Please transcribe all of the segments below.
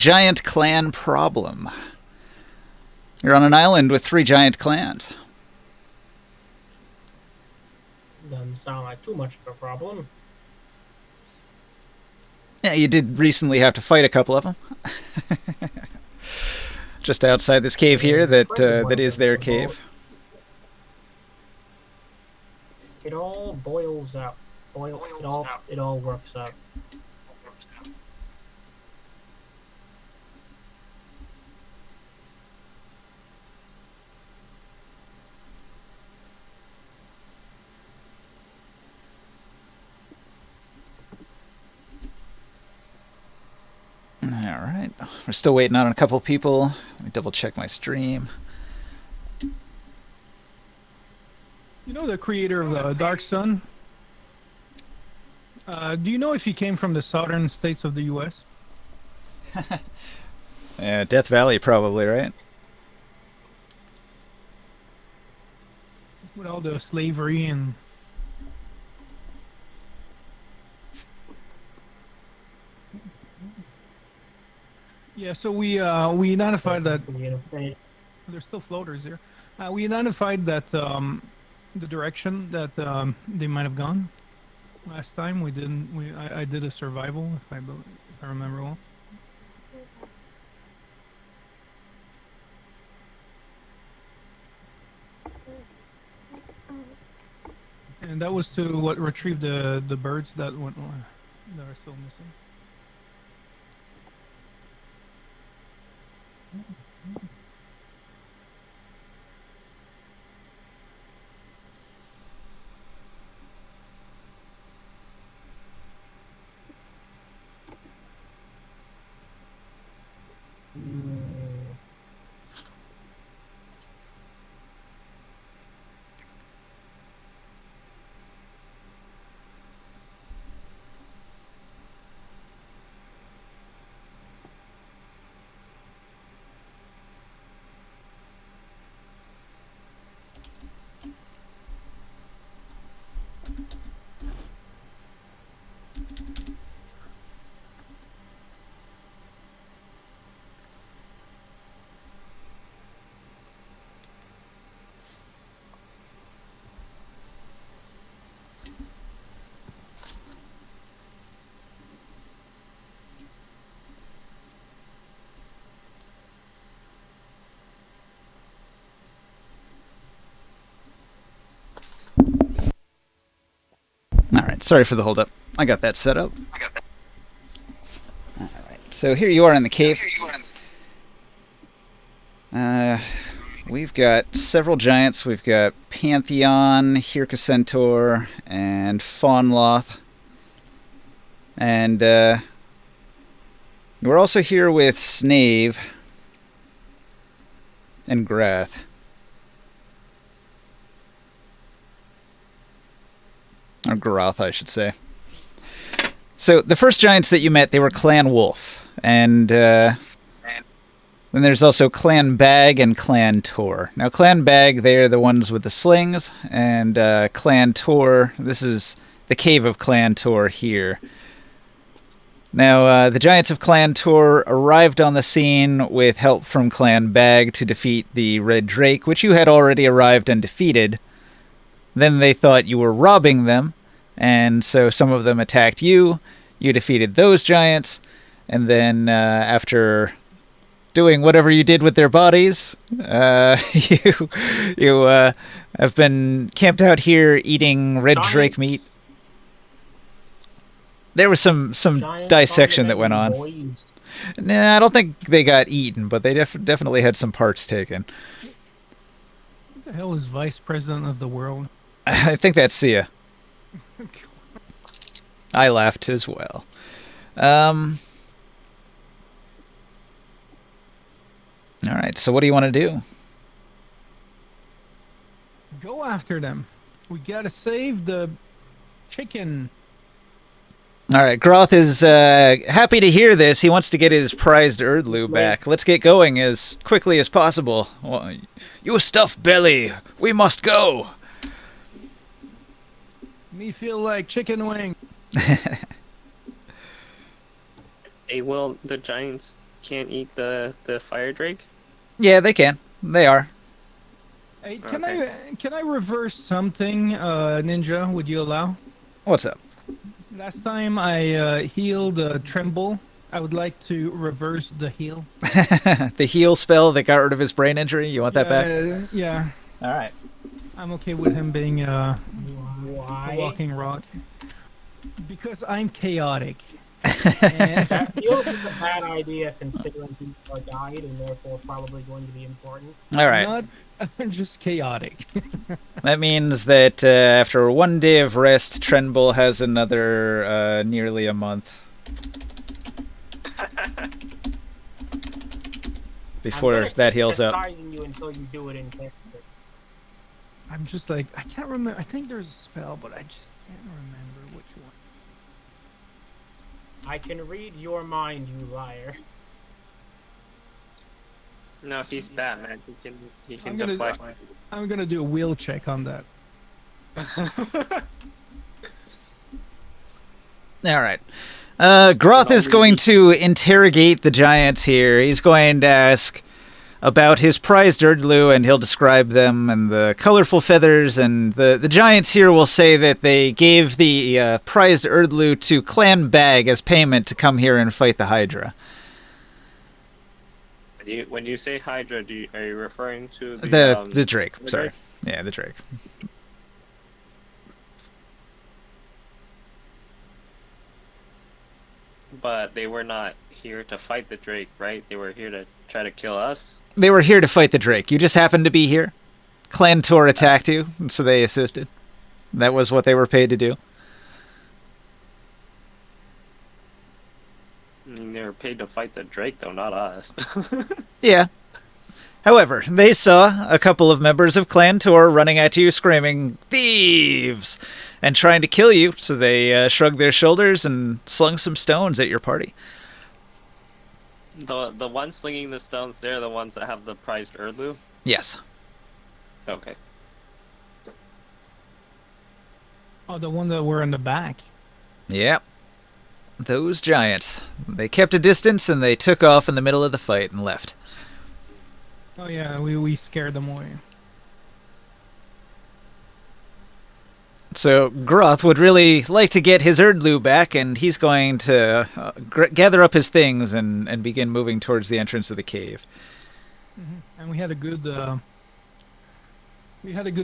Giant clan problem. You're on an island with 3 giant clans. Doesn't sound like too much of a problem. Yeah, you did recently have to fight a couple of them. Just outside this cave here And befriended one that of is them, their so cave. it all boils out. It all works out. Alright, we're still waiting on a couple people. Let me double check my stream. You know the creator of Dark Sun? Do you know if he came from the southern states of the U.S.? Yeah, Death Valley probably, right? With all the slavery and... Yeah, so we identified that... There's still floaters here. We identified that the direction that they might have gone. Last time we didn't. I did a survival, if I remember well. And that was to retrieve the birds that went that are still missing. Alright, sorry for the hold up. I got that set up. Alright, so here you are in the cave. We've got several giants. We've got Pantheon, Hirka Centaur, and Fawnloth. And we're also here with Snave and Grath. Or Garoth, I should say. So the first giants that you met, they were Clan Wolf. And then there's also Clan Bag and Clan Tor. Now, Clan Bag, they're the ones with the slings. And Clan Tor, this is the cave of Clan Tor here. Now, the giants of Clan Tor arrived on the scene with help from Clan Bag to defeat the Red Drake, which you had already arrived and defeated. Then they thought you were robbing them, and so some of them attacked you. You defeated those giants, and then after doing whatever you did with their bodies, you have been camped out here eating Red Drake meat. There was some dissection that went on. Boys. Nah, I don't think they got eaten, but they definitely had some parts taken. Who the hell is vice president of the world? I think that's Sia. I laughed as well. Alright, so what do you want to do? Go after them. We gotta save the chicken. Alright, Groth is happy to hear this. He wants to get his prized Erdlu back. Let's get going as quickly as possible. Well, you stuffed belly, we must go. Me feel like chicken wing. Hey, well, the giants can't eat the fire drake? Yeah, they can. They are. Hey, Okay. can I reverse something, Ninja? Would you allow? What's up? Last time I healed Tremble, I would like to reverse the heal. The heal spell that got rid of his brain injury. You want that back? Yeah, All right. I'm okay with him being a Why? walking rock. Because I'm chaotic. That feels like a bad idea considering people are died and therefore probably going to be important. All right. Not, I'm just chaotic. That means that after 1 day of rest, Trenbull has another nearly a month before that heals up. I'm chastising you until you do it in character. I'm just like, I can't remember. I think there's a spell, but I just can't remember which one. I can read your mind, you liar. No, he's Batman. He can I'm gonna- deflect. I'm gonna do a will check on that. All right. Groth is going to interrogate the giants here. He's going to ask about his prized Erdlu, and he'll describe them and the colorful feathers. And the giants here will say that they gave the prized Erdlu to Clan Bag as payment to come here and fight the Hydra. When you say Hydra, are you referring to the The Drake. the Sorry. Drake? Yeah, the Drake. But they were not here to fight the Drake, right? They were here to try to kill us. They were here to fight the Drake. You just happened to be here. Clan Tor attacked you, and so they assisted. That was what they were paid to do. I mean, they were paid to fight the Drake, though, not us. Yeah. However, they saw a couple of members of Clan Tor running at you screaming, "Thieves!" and trying to kill you, so they shrugged their shoulders and slung some stones at your party. The ones slinging the stones, they're the ones that have the prized Erdlu? Yes. Okay. Oh, the one that were in the back. Yep. Those giants. They kept a distance and they took off in the middle of the fight and left. Oh yeah, we scared them away. So Groth would really like to get his Erdlu back, and he's going to gather up his things and begin moving towards the entrance of the cave. And we had a good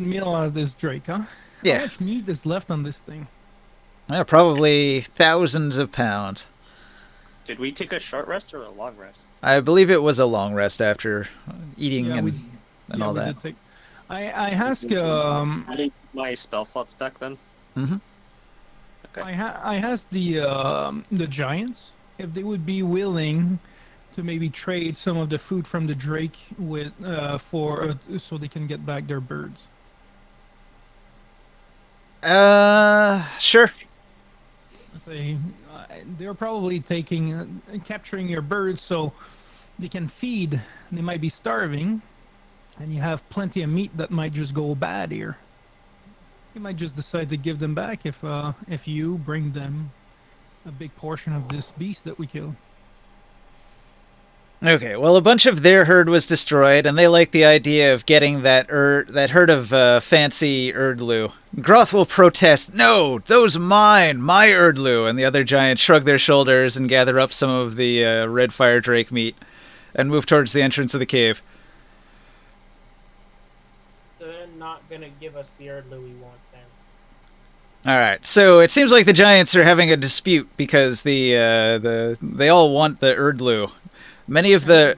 meal out of this Drake, huh? How Yeah. much meat is left on this thing? Probably thousands of pounds. Did we take a short rest or a long rest? I believe it was a long rest after eating Yeah, and Yeah, all we that. did take. I asked I didn't my spell slots back then. Mm-hmm. Okay. I asked the giants if they would be willing to maybe trade some of the food from the Drake with for so they can get back their birds. Sure. They're probably capturing your birds so they can feed. They might be starving, and you have plenty of meat that might just go bad here. You might just decide to give them back if you bring them a big portion of this beast that we killed. Okay, well, a bunch of their herd was destroyed, and they like the idea of getting that herd of fancy Erdlu. Groth will protest, "No, those mine, my Erdlu," and the other giants shrug their shoulders and gather up some of the red fire drake meat and move towards the entrance of the cave. So they're not gonna give us the Erdlu we want then. All right, so it seems like the giants are having a dispute because they all want the Erdlu. Many of the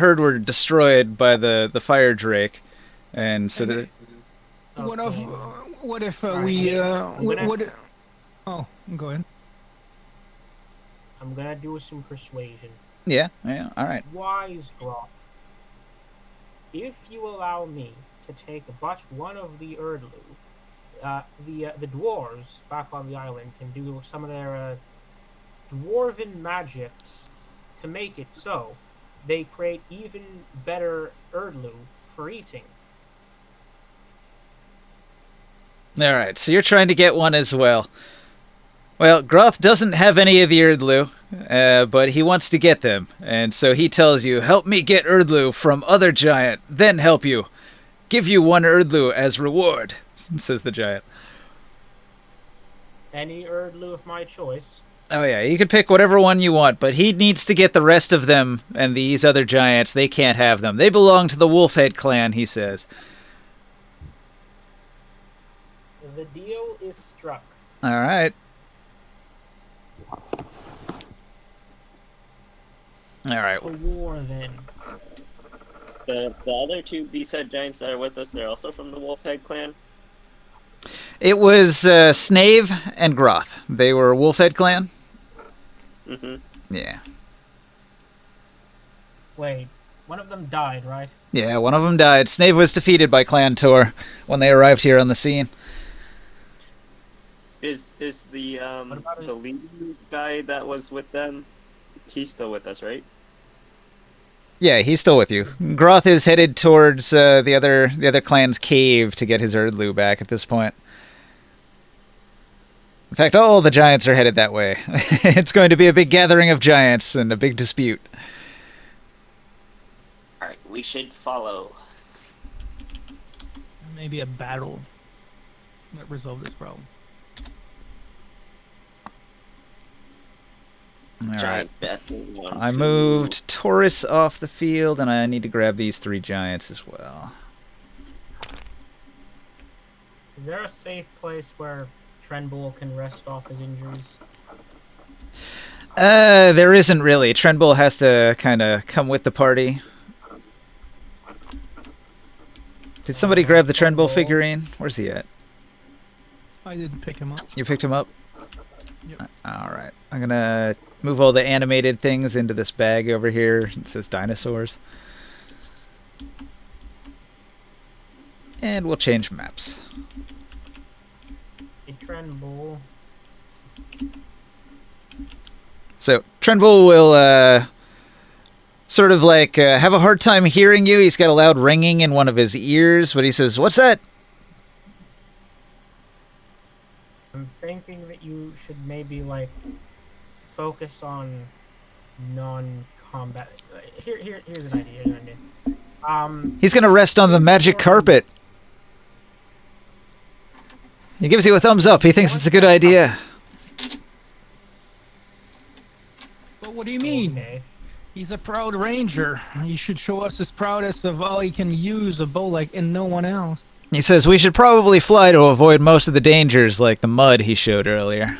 herd were destroyed by the fire drake, and so they're... What if Alright, we I'm gonna- Oh, go ahead. I'm gonna do some persuasion. Yeah, all right. Wise Groth. If you allow me to take one of the Erdlu, the dwarves back on the island can do some of their dwarven magics to make it so they create even better Erdlu for eating. All right, so you're trying to get one as well. Well, Groth doesn't have any of the Erdlu, but he wants to get them, and so he tells you, "Help me get Erdlu from other giant, then help you. Give you 1 Erdlu as reward," says the giant. Any Erdlu of my choice. Oh yeah, you can pick whatever one you want, but he needs to get the rest of them, and these other giants, they can't have them. They belong to the Wolfhead clan, he says. The deal is struck. All right. All right. For war, then. The other 2 B-side giants that are with us, they're also from the Wolfhead clan. It was Snave and Groth. They were Wolfhead clan. Mm-hmm. Yeah. Wait, one of them died, right? Yeah, one of them died. Snave was defeated by Clan Tor when they arrived here on the scene. Is the about the lead guy that was with them? He's still with us, right? Yeah, he's still with you. Groth is headed towards the other clan's cave to get his Erdlu back at this point. In fact, all the giants are headed that way. It's going to be a big gathering of giants and a big dispute. All right, we should follow. Maybe a battle that resolve this problem. All right. Giant death moving on I to- moved Taurus off the field, and I need to grab these 3 giants as well. Is there a safe place where Trenbull can rest off his injuries? There isn't really. Trenbull has to kind of come with the party. Did somebody grab the Trenbull figurine? Where's he at? I didn't pick him up. You picked him up? Yep. All right. I'm going to move all the animated things into this bag over here. It says dinosaurs. And we'll change maps. A Trenbull. So Trenbull will sort of like have a hard time hearing you. He's got a loud ringing in one of his ears, but he says, "What's that?" I'm thinking that you should maybe like focus on non-combat. Here's an idea. He's going to rest on the magic carpet. He gives you a thumbs up. He thinks it's a good idea. But what do you mean? Okay. He's a proud ranger. He should show us his proudest of all he can use a bow like and no one else. He says we should probably fly to avoid most of the dangers like the mud he showed earlier.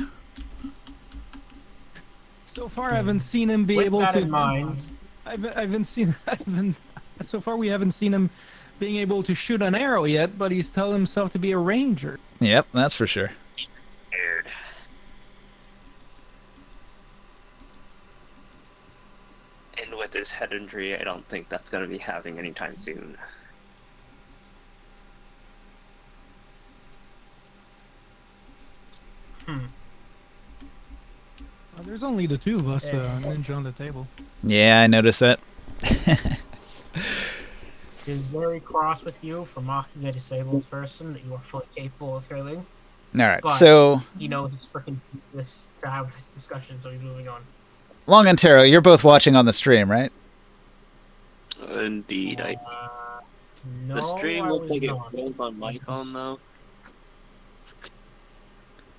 So far, I haven't seen him be With able that to. in mind, I haven't seen. So far, we haven't seen him being able to shoot an arrow yet. But he's telling himself to be a ranger. Yep, that's for sure. Scared. And with his head injury, I don't think that's going to be happening anytime soon. There's only the 2 of us, ninja on the table. Yeah, I noticed that. is very cross with you for mocking a disabled person that you are fully capable of killing. All right, But- so He knows it's freaking this to have this discussion, so he's moving on. Long and Taro, you're both watching on the stream, right? Indeed, No, the stream I will was take it not. both on my phone though.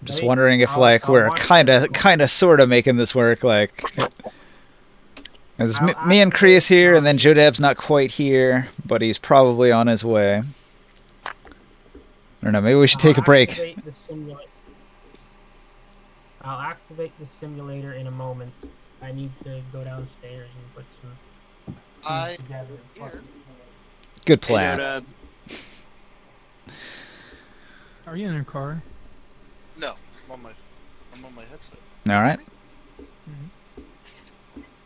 I'm just Maybe wondering if I'll- like I'll we're watch kind it. of sort of making this work. Like, there's me, I'll me and activate Krius here, and then my- Jodab's not quite here, but he's probably on his way. I don't know. Maybe we should take a break. I'll activate the simulator in a moment. I need to go downstairs and put some food together. here. Good Hey, plan. Are you in your car? No, I'm on my headset. All right.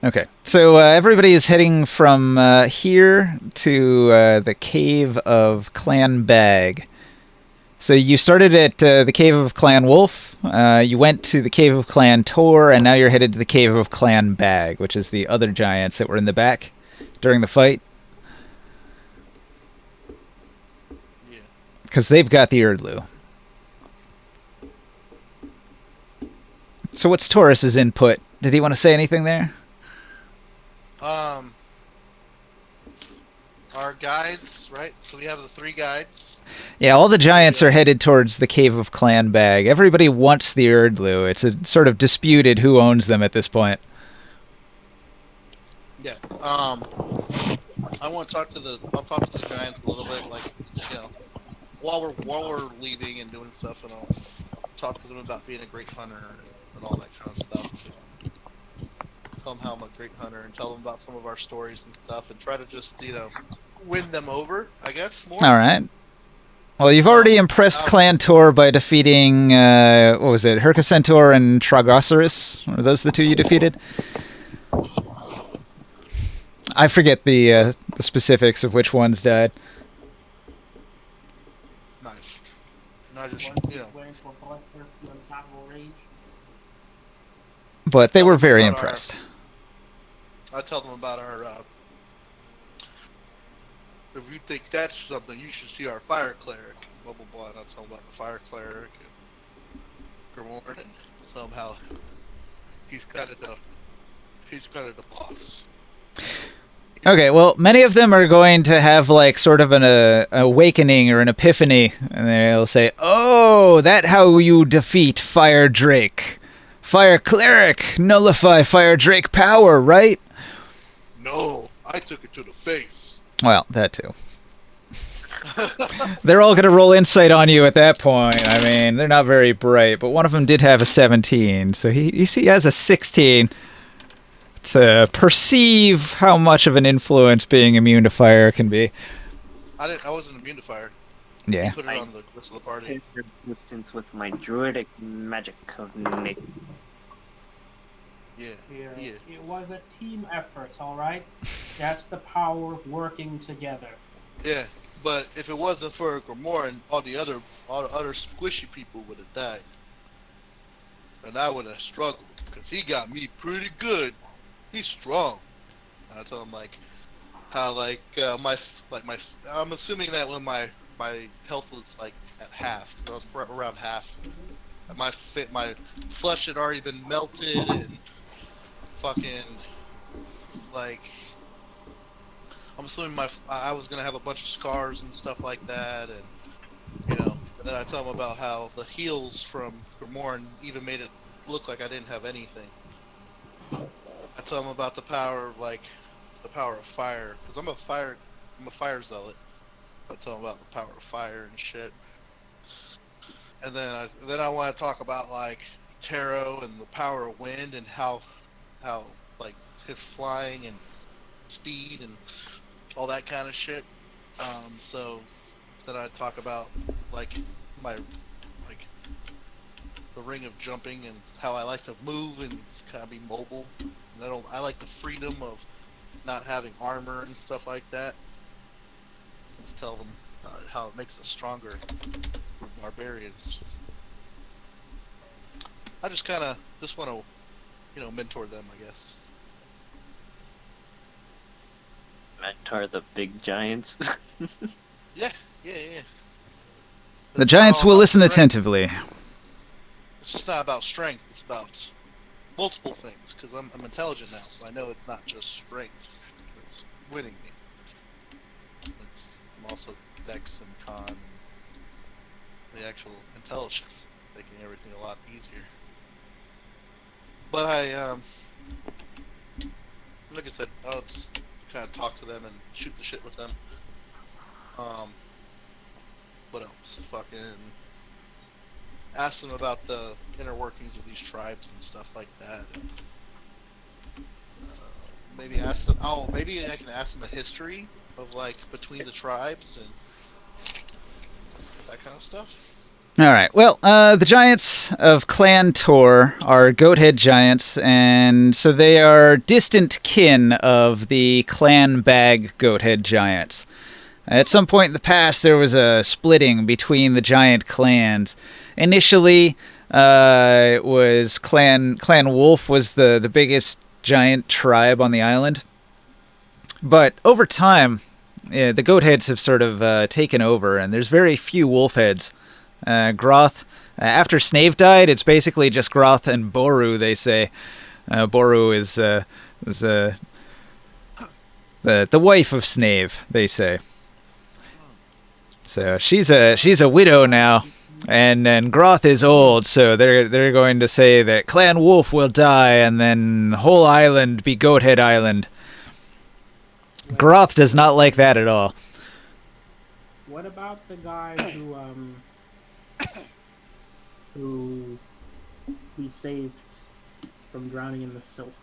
Okay, so everybody is heading from here to the cave of Clan Bag. So you started at the cave of Clan Wolf, you went to the cave of Clan Tor, and now you're headed to the cave of Clan Bag, which is the other giants that were in the back during the fight, Yeah. because they've got the Erdlu. So what's Taurus's input? Did he want to say anything there? Our guides, right? So we have the 3 guides. Yeah, all the giants are headed towards the Cave of Clan Bag. Everybody wants the Erdlu. It's a sort of disputed who owns them at this point. Yeah. I'll talk to the giants a little bit, like, you know, while we're leaving and doing stuff, and I'll talk to them about being a great hunter and all that kind of stuff. Tell them how I'm a great hunter and tell them about some of our stories and stuff, and try to just, you know, win them over, I guess, more. All right. Well, you've already impressed Clan Tor by defeating, what was it, Hercacentaur and Tragoceros? Were those the 2 you defeated? I forget the specifics of which ones died. Nice. And I just, you know, But they were very About our- impressed. I tell them about our, if you think that's something, you should see our fire cleric, blah blah blah, and I tell them about the fire cleric and Grimoire, and tell them how he's kind of the boss. Okay, well, many of them are going to have like sort of an awakening or an epiphany, and they'll say, "Oh, that how you defeat Fire Drake. Fire Cleric, nullify Fire Drake power, right?" No, I took it to the face. Well, that too. They're all going to roll insight on you at that point. I mean, they're not very bright, but one of them did have a 17, so he has a 16 to perceive how much of an influence being immune to fire can be. I wasn't immune to fire. Yeah. Put it on the list of the party. Take resistance with my druidic magic of Nick. Yeah. It was a team effort, all right? That's the power of working together. Yeah, but if it wasn't for Grimoire and all the other squishy people would have died, and I would have struggled because he got me pretty good. He's strong. And I told him like how I'm assuming that when my health was like at half, I was around half. My flesh had already been melted and fucking like. I'm assuming I was gonna have a bunch of scars and stuff like that, and you know. And then I tell him about how the heals from Grimoire even made it look like I didn't have anything. I tell him about the power of fire, because I'm a fire zealot. I tell him about the power of fire and shit. And then I want to talk about like Taro and the power of wind and how like his flying and speed and all that kind of shit. So then I talk about like the ring of jumping and how I like to move and kind of be mobile. And I like the freedom of not having armor and stuff like that. Let's tell them how it makes us stronger for barbarians. I just want to, mentor them, I guess. Mentor the big giants. Yeah. The It's giants not all will about listen strength. attentively. It's just not about strength. It's about multiple things. Because I'm intelligent now, so I know it's not just strength that's winning me. I'm also dex and con, and the actual intelligence, making everything a lot easier. But like I said, I'll just kind of talk to them and shoot the shit with them. What else? Fucking ask them about the inner workings of these tribes and stuff like that. Maybe ask them. Oh, maybe I can ask them a history of like between the tribes and that kind of stuff. All right. Well, the giants of Clan Tor are goathead giants, and so they are distant kin of the Clan Bag goathead giants. At some point in the past, there was a splitting between the giant clans. Initially, it was Clan Wolf was the biggest giant tribe on the island, but over time, the goatheads have sort of taken over, and there's very few wolf heads. Groth After Snave died, it's basically just Groth and Boru, they say. Boru is the wife of Snave, they say. So she's a widow now, and Groth is old, so they're going to say that Clan Wolf will die, and then the whole island be Goathead Island. Groth does not like that at all. What about the guy who we saved from drowning in the silt?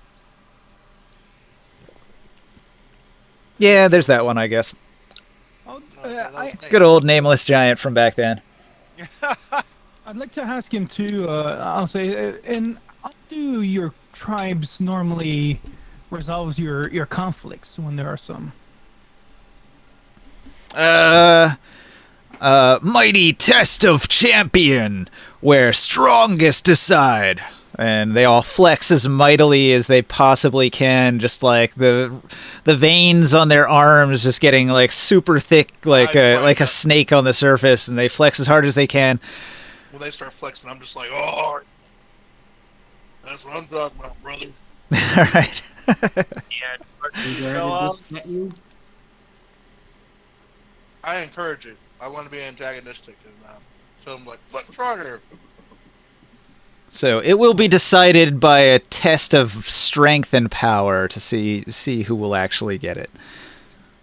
Yeah, there's that one, I guess. Oh, That was nice. Good old nameless giant from back then. I'd like to ask him too. I'll say, and how do your tribes normally resolves your conflicts when there are some? Mighty test of champion, where strongest decide. And they all flex as mightily as they possibly can, just like the veins on their arms just getting like super thick, like a snake on the surface, and they flex as hard as they can. When they start flexing, I'm just like, oh, that's what I'm talking about, brother. All right. I encourage it. I want to be antagonistic and tell them like, "What's stronger?" So it will be decided by a test of strength and power to see who will actually get it.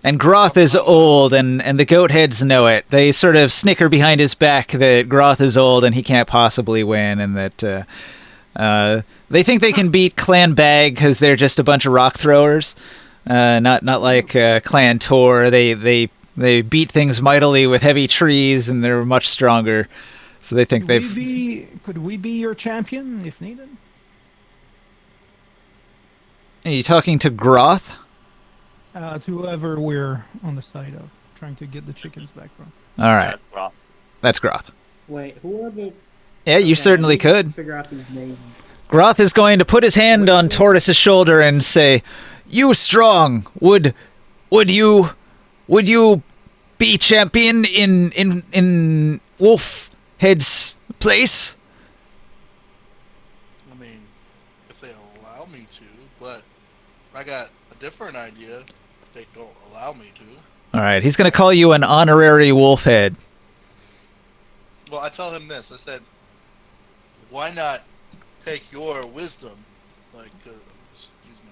And Groth is old, and the Goatheads know it. They sort of snicker behind his back that Groth is old and he can't possibly win, and that they think they can beat Clan Bag because they're just a bunch of rock throwers, not like Clan Tor. They beat things mightily with heavy trees, and they're much stronger. So they think Could we be your champion if needed? Are you talking to Groth? To whoever we're on the side of, trying to get the chickens back from. All right, That's rough. that's Groth. Wait, who are the... Yeah, you certainly could. Figure out these names. Groth is going to put his hand on Tortoise's shoulder and say, "You strong, would you be champion in Wolfhead's place?" I mean, if they allow me to, but I got a different idea if they don't allow me to. All right, he's going to call you an honorary Wolfhead. Well, I tell him this. I said, why not take your wisdom? Like, excuse me.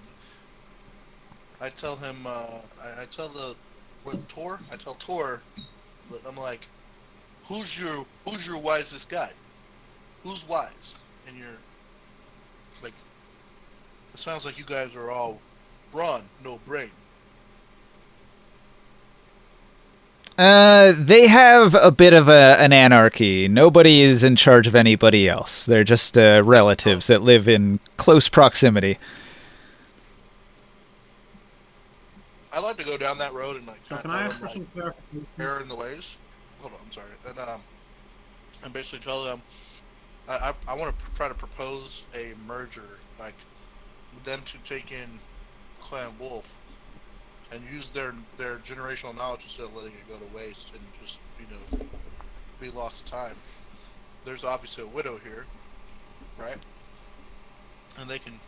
I tell him, I tell Tor? I tell Tor, I'm like, who's your wisest guy? Who's wise? And you're, like, it sounds like you guys are all brawn, no brain. They have a bit of an anarchy. Nobody is in charge of anybody else. They're just relatives that live in close proximity. I like to go down that road and like. So can I ask for some clarification? Error in the ways. Hold on, I'm sorry. And basically tell them, I want to try to propose a merger, like them to take in Clan Wolf and use their generational knowledge instead of letting it go to waste and just be lost to time. There's obviously a widow here, right? And they can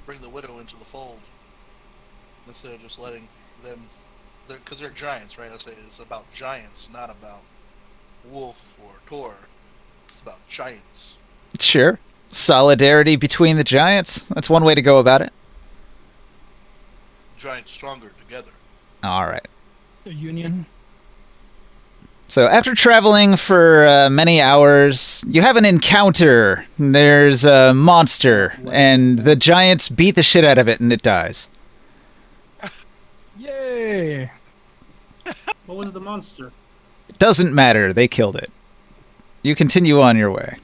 bring the widow into the fold instead of just letting them, because they're giants, right? I say it's about giants, not about Wolf or Tor. It's about giants. Sure. Solidarity between the giants. That's one way to go about it. Giants stronger together. All right. The union. So after traveling for many hours, you have an encounter. There's a monster, and the giants beat the shit out of it, and it dies. Yay! What was the monster? It doesn't matter. They killed it. You continue on your way.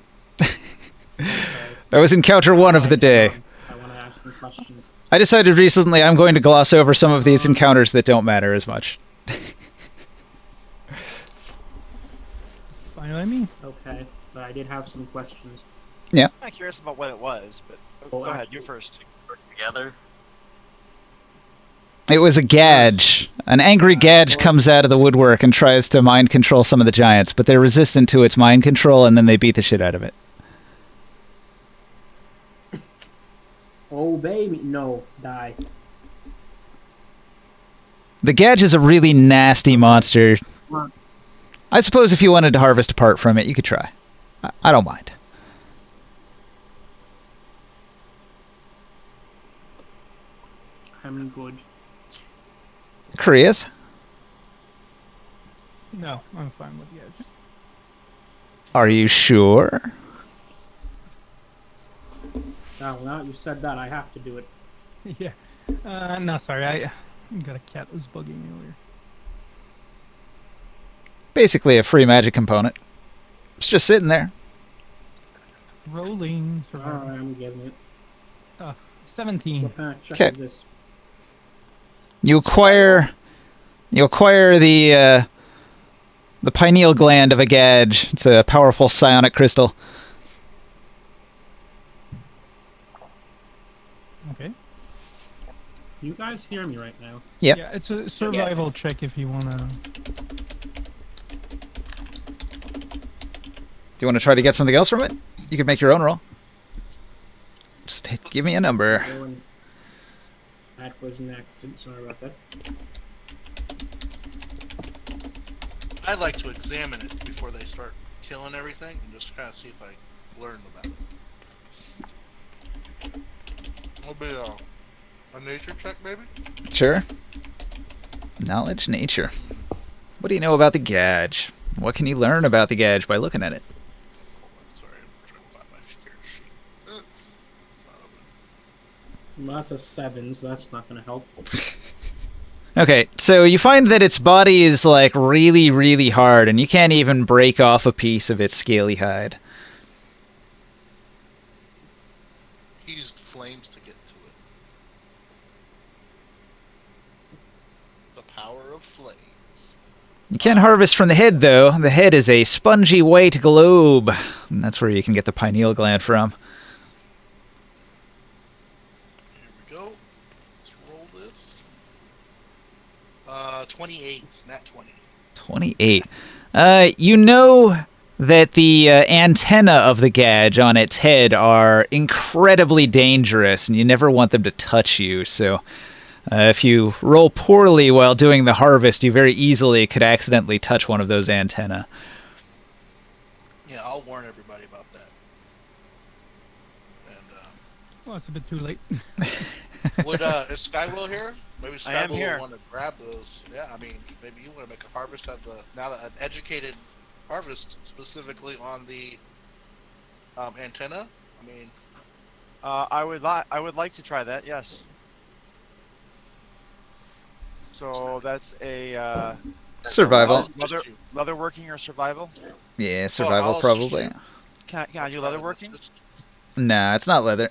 That was encounter one of the day. I want to ask some questions. I decided recently I'm going to gloss over some of these encounters that don't matter as much. Fine by me. Okay, but I did have some questions. Yeah. I'm not curious about what it was, but Well, go ahead, you actually- first. Work together. It was a gadge. An angry Gadge comes out of the woodwork and tries to mind control some of the giants, but they're resistant to its mind control, and then they beat the shit out of it. Obey me. No, die. The Gadge is a really nasty monster. I suppose if you wanted to harvest a part from it, you could try. I don't mind. I'm good. Korea's? No, I'm fine with the edge. Are you sure? Now you said that, I have to do it. Yeah. No, sorry. I got a cat that was bugging me earlier. Basically a free magic component. It's just sitting there. Rolling. Alright, I'm getting it. 17. What kind of check 'Kay. is this? You acquire the pineal gland of a Gadge. It's a powerful psionic crystal. Okay. You guys hear me right now? Yep. Yeah, it's a survival check if you wanna. Do you want to try to get something else from it? You could make your own roll. Just give me a number. That was an accident. Sorry about that. I'd like to examine it before they start killing everything and just kind of see if I learn about it. It'll be a nature check, maybe? Sure. Knowledge, nature. What do you know about the Gadge? What can you learn about the Gadge by looking at it? Sorry, I'm trying to find my character sheet. It's not open. Well, that's a 7, so that's not going to help. Okay, so you find that its body is like really, really hard, and you can't even break off a piece of its scaly hide. He used flames to get to it. The power of flames. You can't harvest from the head, though. The head is a spongy white globe, and that's where you can get the pineal gland from. Here we go. Let's roll this. 28. Nat 20. 28. You know that the antenna of the Gadge on its head are incredibly dangerous, and you never want them to touch you, so if you roll poorly while doing the harvest, you very easily could accidentally touch one of those antennae. Yeah, I'll warn everybody about that. And, Well, it's a bit too late. is Skywell here? Maybe I am Skywell here. will want to grab those. Yeah, I mean, maybe you want to make a harvest at an educated harvest specifically on the antenna. I mean, I would like to try that. Yes. So that's a Survival. leatherworking or survival. Yeah, survival I'll probably. assist Can I do leatherworking? Nah, it's not leather.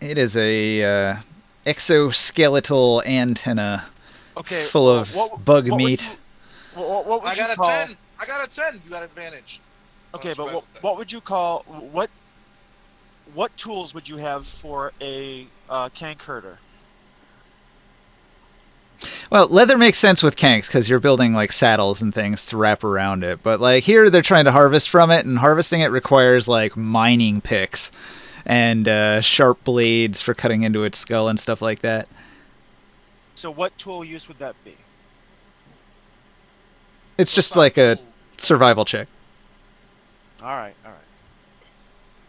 It is a exoskeletal antenna Okay. full of bug what would meat. What would I you got a call? 10. I got a 10. You got advantage. Okay, That's but right what, with that. what would you call what tools would you have for a cank herder? Well, leather makes sense with kanks because you're building like saddles and things to wrap around it. But like here, they're trying to harvest from it, and harvesting it requires like mining picks and sharp blades for cutting into its skull and stuff like that. So what tool use would that be? It's just like a survival check. All right.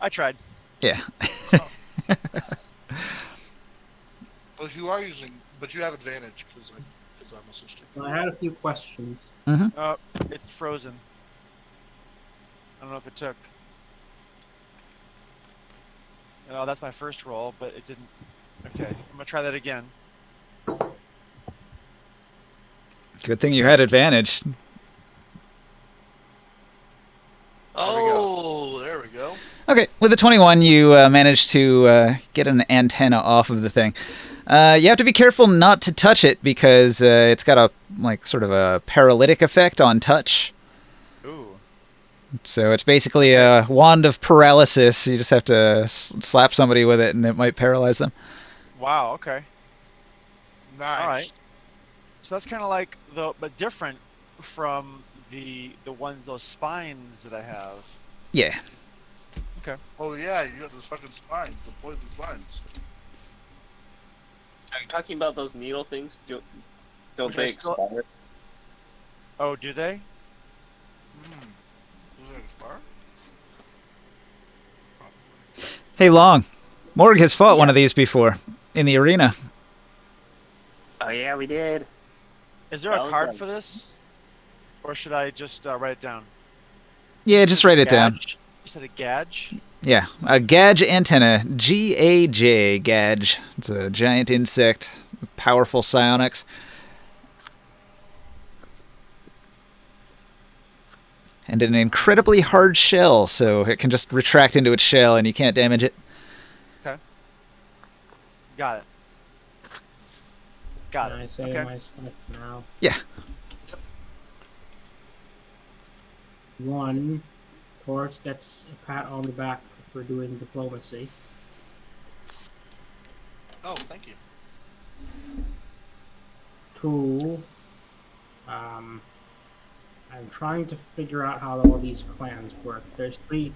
I tried. Yeah. But you are using, but you have advantage because I'm assisting. So I had a few questions. It's frozen. I don't know if it took. That's my first roll, but it didn't. Okay, I'm gonna try that again. Good thing you had advantage. Oh, there we go. Okay, with the 21, you managed to get an antenna off of the thing. You have to be careful not to touch it because it's got a like sort of a paralytic effect on touch. Ooh. So it's basically a wand of paralysis. You just have to slap somebody with it, and it might paralyze them. Wow. Okay. Nice. All right. So that's kind of like but different from the ones, those spines that I have. Yeah. Oh yeah, you got those fucking spines, the poison spines. Are you talking about those needle things? Don't Which they I still- expire? Oh, do they? Hmm. Does that expire? Hey, Long. Morg has fought one of these before in the arena. Oh yeah, we did. Is there That a was card like- for this, or should I just write it down? Yeah, just write it down. Gadge? You said a gadge? Yeah, a Gadge antenna. G-A-J, Gadge. It's a giant insect with powerful psionics. And an incredibly hard shell, so it can just retract into its shell and you can't damage it. Got it. Got Can I it. say Okay. my stuff now? Yeah. 1, Taurus gets a pat on the back for doing diplomacy. Oh, thank you. 2, I'm trying to figure out how all these clans work. There's three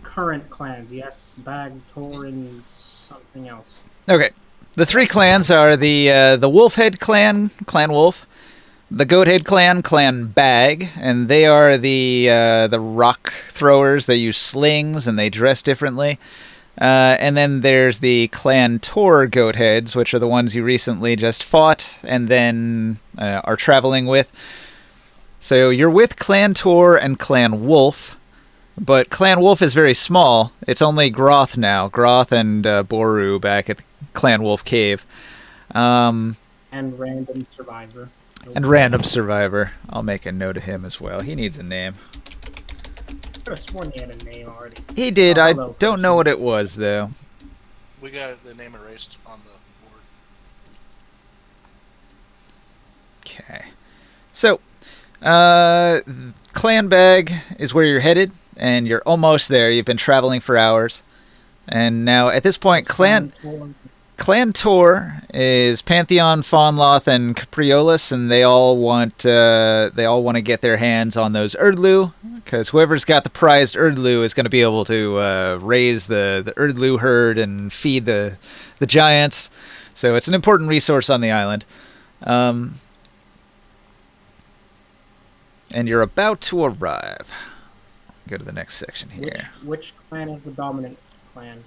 current clans. Yes, Bag, Tor, and something else. Okay. The three clans are the Wolfhead clan, Clan Wolf, the Goathead clan, Clan Bag, and they are the rock throwers. They use slings and they dress differently. And then there's the Clan Tor Goatheads, which are the ones you recently just fought and then are traveling with. So you're with Clan Tor and Clan Wolf, but Clan Wolf is very small. It's only Groth now. Groth and Boru back at the Clan Wolf Cave. And Random Survivor. And Random Survivor. I'll make a note of him as well. He needs a name. I could have sworn he had a name already. He did. Oh, I hello, don't know person. what it was, though. We got the name erased on the board. Okay. So, Clan Bag is where you're headed, and you're almost there. You've been traveling for hours. And now, at this point, Clan Tor is Pantheon, Fawnloth, and Capriolis, and they all want to get their hands on those Erdlu, because whoever's got the prized Erdlu is going to be able to raise the Erdlu herd and feed the giants. So it's an important resource on the island. And you're about to arrive. Go to the next section here. Which clan is the dominant clan?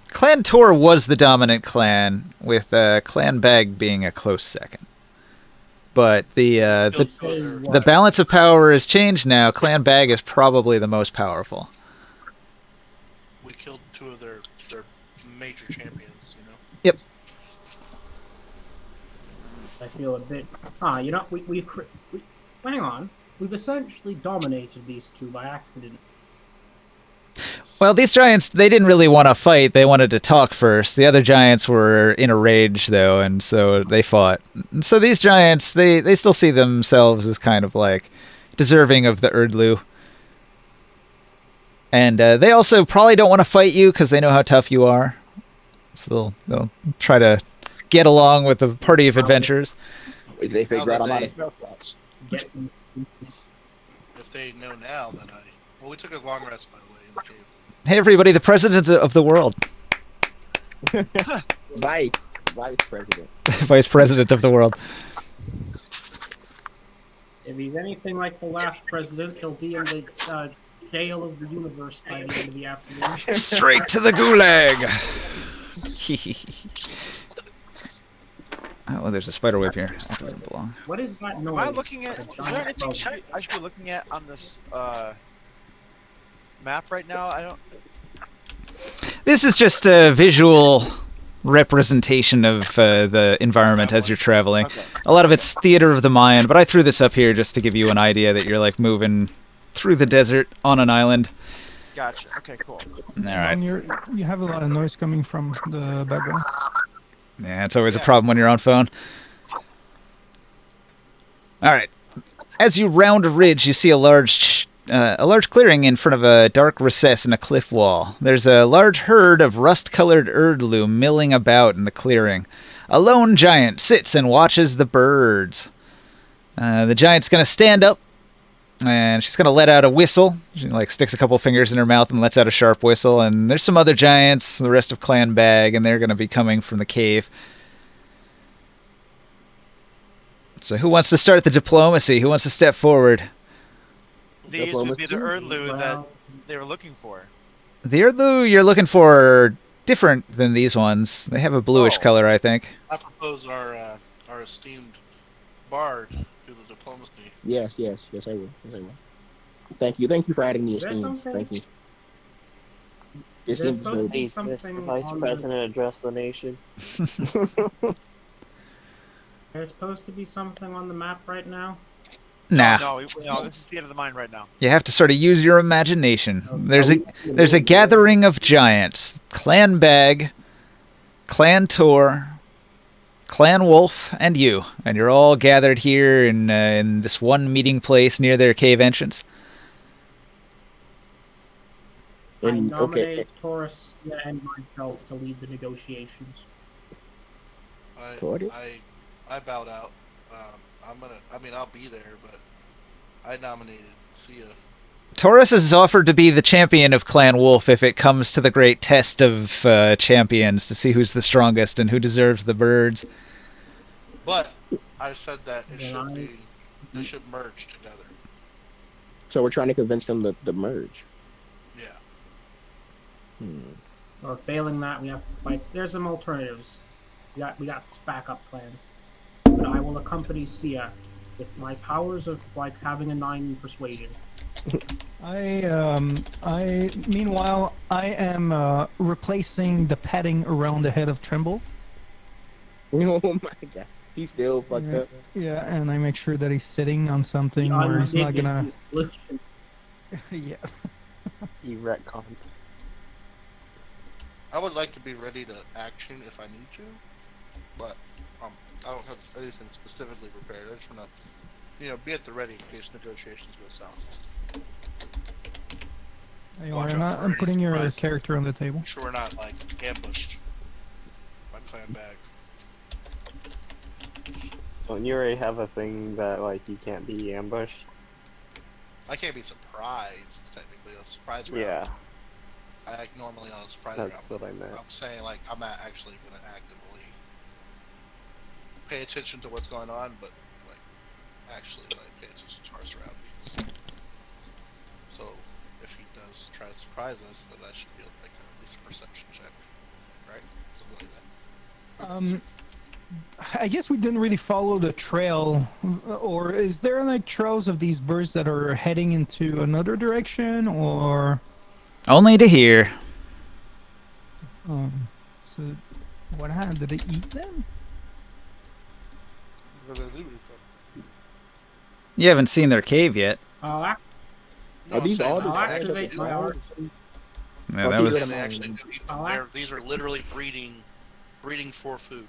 Clan Tor was the dominant clan, with Clan Bag being a close second. But the balance of power has changed now. Clan Bag is probably the most powerful. We killed two of their major champions, you know? Yep. I feel a bit. Hang on. We've essentially dominated these two by accident. Well, these giants, they didn't really want to fight. They wanted to talk first. The other giants were in a rage, though, and so they fought. And so these giants, they still see themselves as kind of like deserving of the Erdlu. And they also probably don't want to fight you because they know how tough you are. So they'll try to get along with the party of adventurers. If they figure out I'm out of they- spell slots. Get If they know now, then Well, we took a long rest, by the way, in the cave. Hey, everybody, the president of the world. Vice president. Vice president of the world. If he's anything like the last president, he'll be in the jail of the universe by the end of the afternoon. Straight to the gulag. Oh, there's a spider web here. That doesn't belong. What is that noise? Am I looking at? The Is there giant anything robot. I should be looking at on this map right now? I don't. This is just a visual representation of the environment as you're traveling. Okay. A lot of it's theater of the mind, but I threw this up here just to give you an idea that you're like moving through the desert on an island. Gotcha. Okay. Cool. All right. And you have a lot of noise coming from the background. Yeah, it's always a problem when you're on phone. All right. As you round a ridge, you see a large clearing in front of a dark recess in a cliff wall. There's a large herd of rust-colored Erdlu milling about in the clearing. A lone giant sits and watches the birds. The giant's going to stand up, and she's going to let out a whistle. She sticks a couple fingers in her mouth and lets out a sharp whistle. And there's some other giants, the rest of Clan Bag, and they're going to be coming from the cave. So who wants to start the diplomacy? Who wants to step forward? These would be the Diplomacy? Erdlu that they were looking for. The Erdlu you're looking for are different than these ones. They have a bluish Oh. color, I think. I propose our esteemed bard do the diplomacy. Yes, yes, yes, I will. Yes, I will. Thank you for adding the Is there esteem. something- Thank you. There's Esteem supposed to be Please, Mr. something Vice on President, address the nation. There's supposed to be something on the map right now. Nah, No, this is the end of the mine right now. you have to sort of use your imagination. There's a gathering of giants. Clan Bag, Clan Tor, Clan Wolf, and you. And you're all gathered here in this one meeting place near their cave entrance. I And, nominate okay, Taurus and myself to lead the negotiations. Tortoise? I bowed out. I'll be there, but I nominated Sia. Taurus is offered to be the champion of Clan Wolf if it comes to the great test of champions to see who's the strongest and who deserves the birds. But I said that Yeah, they should merge together. so we're trying to convince them to merge. Yeah. Or failing that, we have to fight. There's some alternatives. We got backup plans. But I will accompany Sia with my powers of having a 9 in persuasion. Meanwhile, I am replacing the padding around the head of Tremble. Oh my god, he's still fucked Yeah. up. Yeah, and I make sure that he's sitting on something where he's not gonna. Yeah. You retcon. I would like to be ready to action if I need to, but I don't have anything specifically prepared. I just want to, be at the ready in case negotiations go south. Hey, Watch Oriana, out for I'm any putting your surprises. character on the table. Make sure we're not ambushed by Clan Bag. Don't you already have a thing that you can't be ambushed? I can't be surprised technically. A surprise round. Yeah, I act normally on a surprise that's round. what I meant. I'm saying I'm not actually gonna actively pay attention to what's going on, but actually pay attention to our surroundings. So if he does try to surprise us, then I should be able to make at least a perception check, right? Something like that. I guess we didn't really follow the trail, or is there trails of these birds that are heading into another direction, or? Only to hear. So what happened? Did they eat them? What do they do with them? You haven't seen their cave yet. I'll No, Are these all the I'll giants activate that my they art. are? Yeah, Oh, that these was. are They actually do eat them. I'll These are literally breeding for food.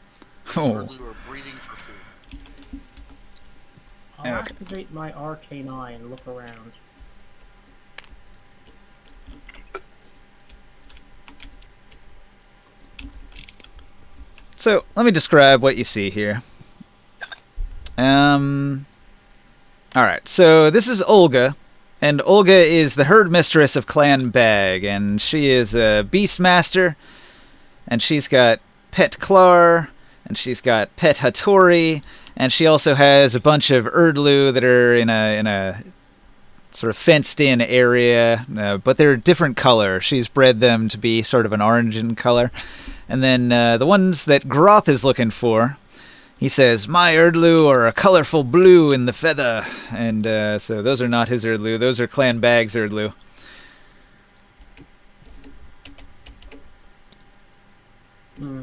Oh. We were breeding for food. I'll Okay. activate my arcane eye and look around. So let me describe what you see here. All right. So this is Olga, and Olga is the herd mistress of Clan Bag, and she is a beastmaster, and she's got Pet Klar, and she's got Pet Hattori, and she also has a bunch of Erdlu that are in a sort of fenced-in area, but they're a different color. She's bred them to be sort of an orange in color. And then the ones that Groth is looking for, he says, my Erdlu are a colorful blue in the feather. And so those are not his Erdlu. Those are Clan Bag's Erdlu. Hmm.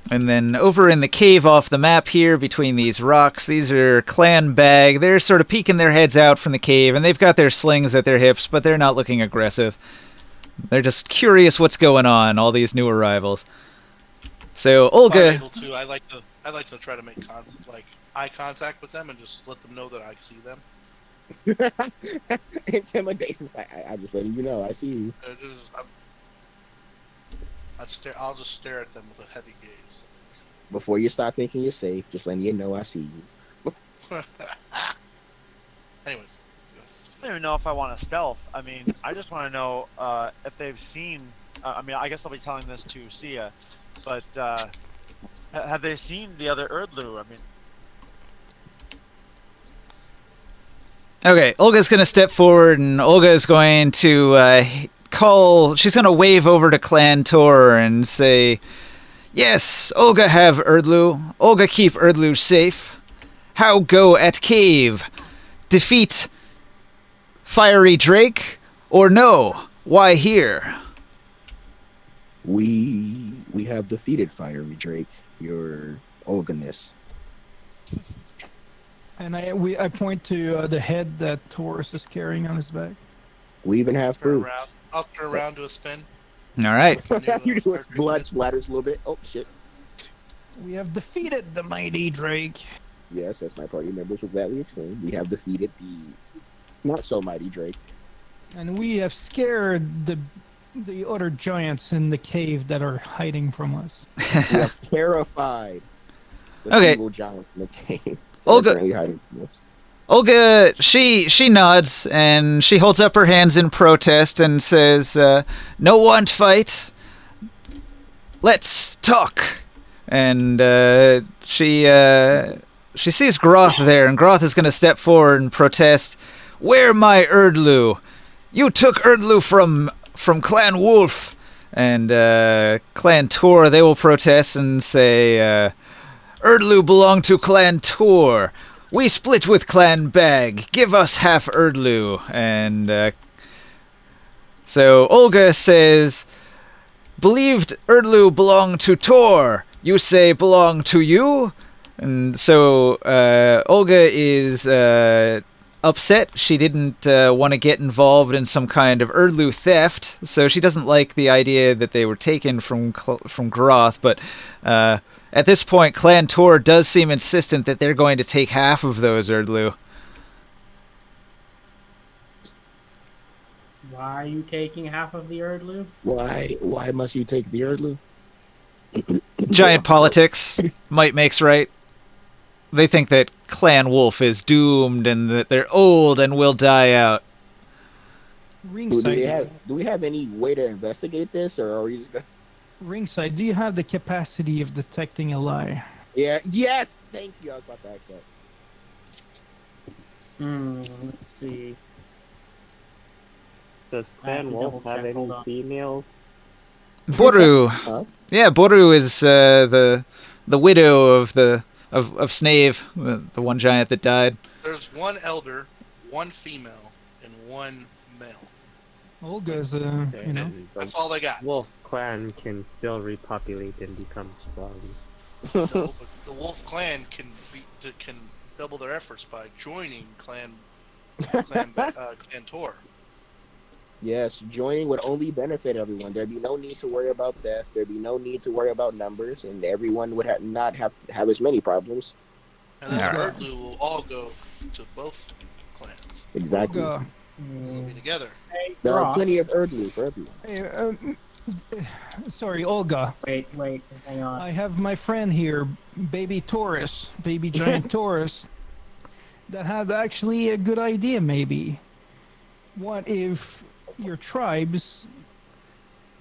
And then over in the cave off the map here between these rocks, these are Clan Bag. They're sort of peeking their heads out from the cave, and they've got their slings at their hips, but they're not looking aggressive. They're just curious what's going on, all these new arrivals. So If I'm Olga, able to, I like to try to make eye contact with them and just let them know that I see them. Intimidation. I just letting you know. I see you. I'll just stare at them with a heavy gaze. Before you start thinking you're safe, just letting you know I see you. Anyways, I don't even know if I want to stealth. I mean, I just want to know if they've seen. I mean, I guess I'll be telling this to Sia, but have they seen the other Erdlu? I mean, Okay, Olga's going to step forward, and Olga is going to she's going to wave over to Clan Tor and say, "Yes, Olga have Erdlu. Olga keep Erdlu safe. How go at cave? Defeat Fiery Drake, or no? Why here?" We have defeated Fiery Drake, your Olganess. And I point to the head that Taurus is carrying on his back. We even have turn proof. around. I'll turn around to a spin. All right. You do blood splatters a little bit. Oh shit. We have defeated the mighty Drake. Yes, that's my party members will gladly explain. We have defeated the not so mighty Drake. And we have scared the other giants in the cave that are hiding from us. We have terrified the Okay. evil giant in the cave. Olga- Currently hiding from us. Olga, she nods, and she holds up her hands in protest and says, "No want fight. Let's talk." And she sees Groth there, and Groth is going to step forward and protest. "Where my Erdlu? You took Erdlu from Clan Wolf." And Clan Tor, they will protest and say, "Erdlu belong to Clan Tor. We split with Clan Bag. Give us half Erdlu." And so Olga says, "Believed Erdlu belong to Tor. You say belong to you?" And so Olga is upset. She didn't want to get involved in some kind of Erdlu theft, so she doesn't like the idea that they were taken from Groth, but at this point, Clan Tor does seem insistent that they're going to take half of those Erdlu. Why are you taking half of the Erdlu? Why must you take the Erdlu? Giant politics. Might makes right. They think that Clan Wolf is doomed and that they're old and will die out. Ringside, Do we have any way to investigate this, or are we just gonna... Ringside, do you have the capacity of detecting a lie? Yeah. Yes. Thank you. I was about to ask that. Let's see. Does I have Clan to Wolf double have check, any hold on. females? Boru. Huh? Yeah, Boru is the widow of Snave, the one giant that died. There's one elder, one female, and one male. Olga's, Okay, you know. and That's all they got. Wolf clan can still repopulate and become strong. No, but the Wolf clan can double their efforts by joining Clan Tor. Yes, joining would only benefit everyone. There'd be no need to worry about death. There'd be no need to worry about numbers, and everyone would not have as many problems. And then Yeah. the Erdlu will all go to both clans. Exactly. Olga, They'll be together. Hey, There are Groth. plenty of Erdlu for everyone. hey, sorry, Olga. Wait, hang on. I have my friend here, Baby Taurus, Baby Giant Taurus, that had actually a good idea, maybe. What if your tribes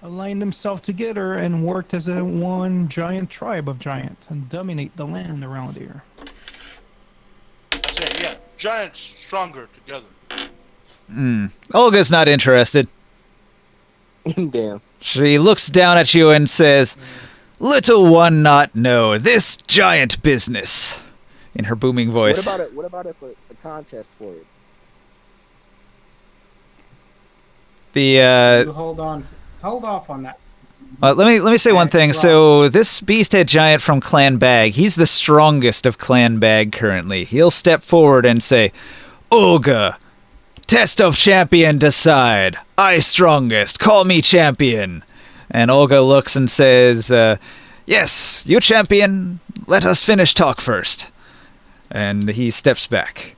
aligned themselves together and worked as a one giant tribe of giants and dominate the land around here? I say, yeah, giants stronger together. Olga's not interested. Damn. She looks down at you and says, "Little one not know this giant business," in her booming voice. What about if a contest for it? The You hold off on that. let me say one thing. So this beasthead giant from Clan Bag, he's the strongest of Clan Bag currently. He'll step forward and say, "Olga, test of champion decide. I strongest. Call me champion." And Olga looks and says, "Yes, you champion. Let us finish talk first." And he steps back.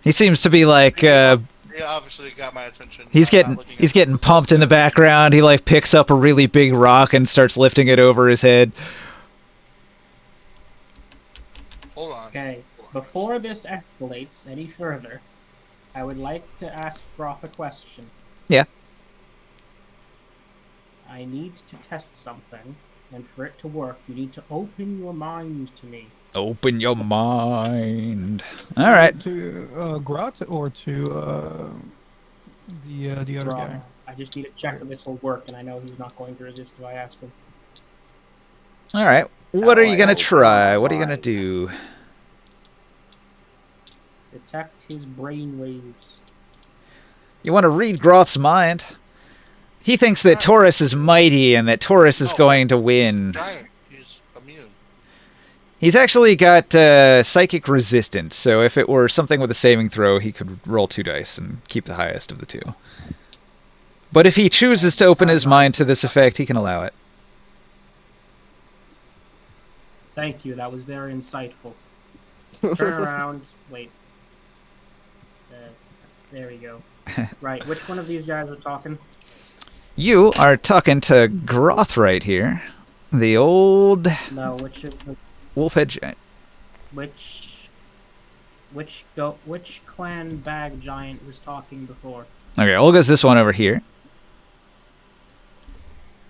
He seems to be like Yeah, It obviously got my attention. He's I'm not getting looking he's at- getting pumped in the background. He like picks up a really big rock and starts lifting it over his head. Hold on. Okay, before this escalates any further, I would like to ask Groth a question. Yeah. I need to test something, and for it to work, you need to open your mind to me. Open your mind. All right. To Grot or to the other Groth, guy? I just need to check that this will work, and I know he's not going to resist if I ask him. All right. What are you gonna I try? hope What are you not. gonna do? Detect his brain waves. You want to read Groth's mind? He thinks that Taurus is mighty and that Taurus is Oh, going to win. Giant. He's immune. He's actually got psychic resistance, so if it were something with a saving throw, he could roll 2 dice and keep the highest of the 2. But if he chooses to open his mind to this effect, he can allow it. Thank you, that was very insightful. Turn around. Wait. There we go. Right, which one of these guys are talking? You are talking to Groth right here, the old No, which of the wolf-head giant. which clan bag giant was talking before? Okay, Olga's this one over here.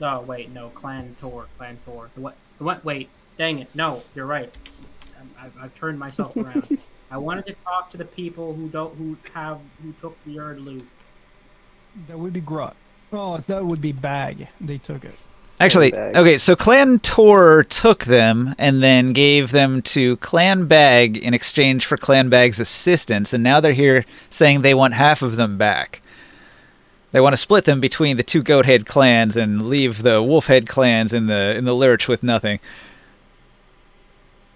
Oh wait, no, clan Tor. The what? Wait, dang it! No, you're right. I've turned myself around. I wanted to talk to the people who took the Erdlu. That would be Grot. Oh, that would be Bag. They took it. Actually, Bag. okay, so Clan Tor took them and then gave them to Clan Bag in exchange for Clan Bag's assistance, and now they're here saying they want half of them back. They want to split them between the 2 Goathead clans and leave the Wolfhead clans in the lurch with nothing.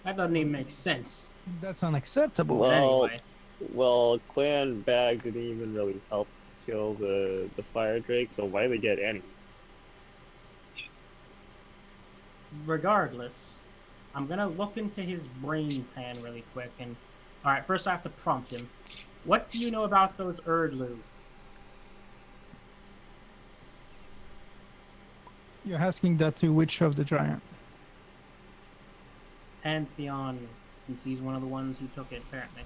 That doesn't even make sense. That's unacceptable. Well, Anyway, Well, Clan Bag didn't even really help kill the fire drake, so why they get any? regardless, I'm gonna look into his brain pan really quick. And all right, first I have to prompt him. What do you know about those Erdlu? You're asking that to which of the giant? Pantheon, since he's one of the ones who took it, apparently.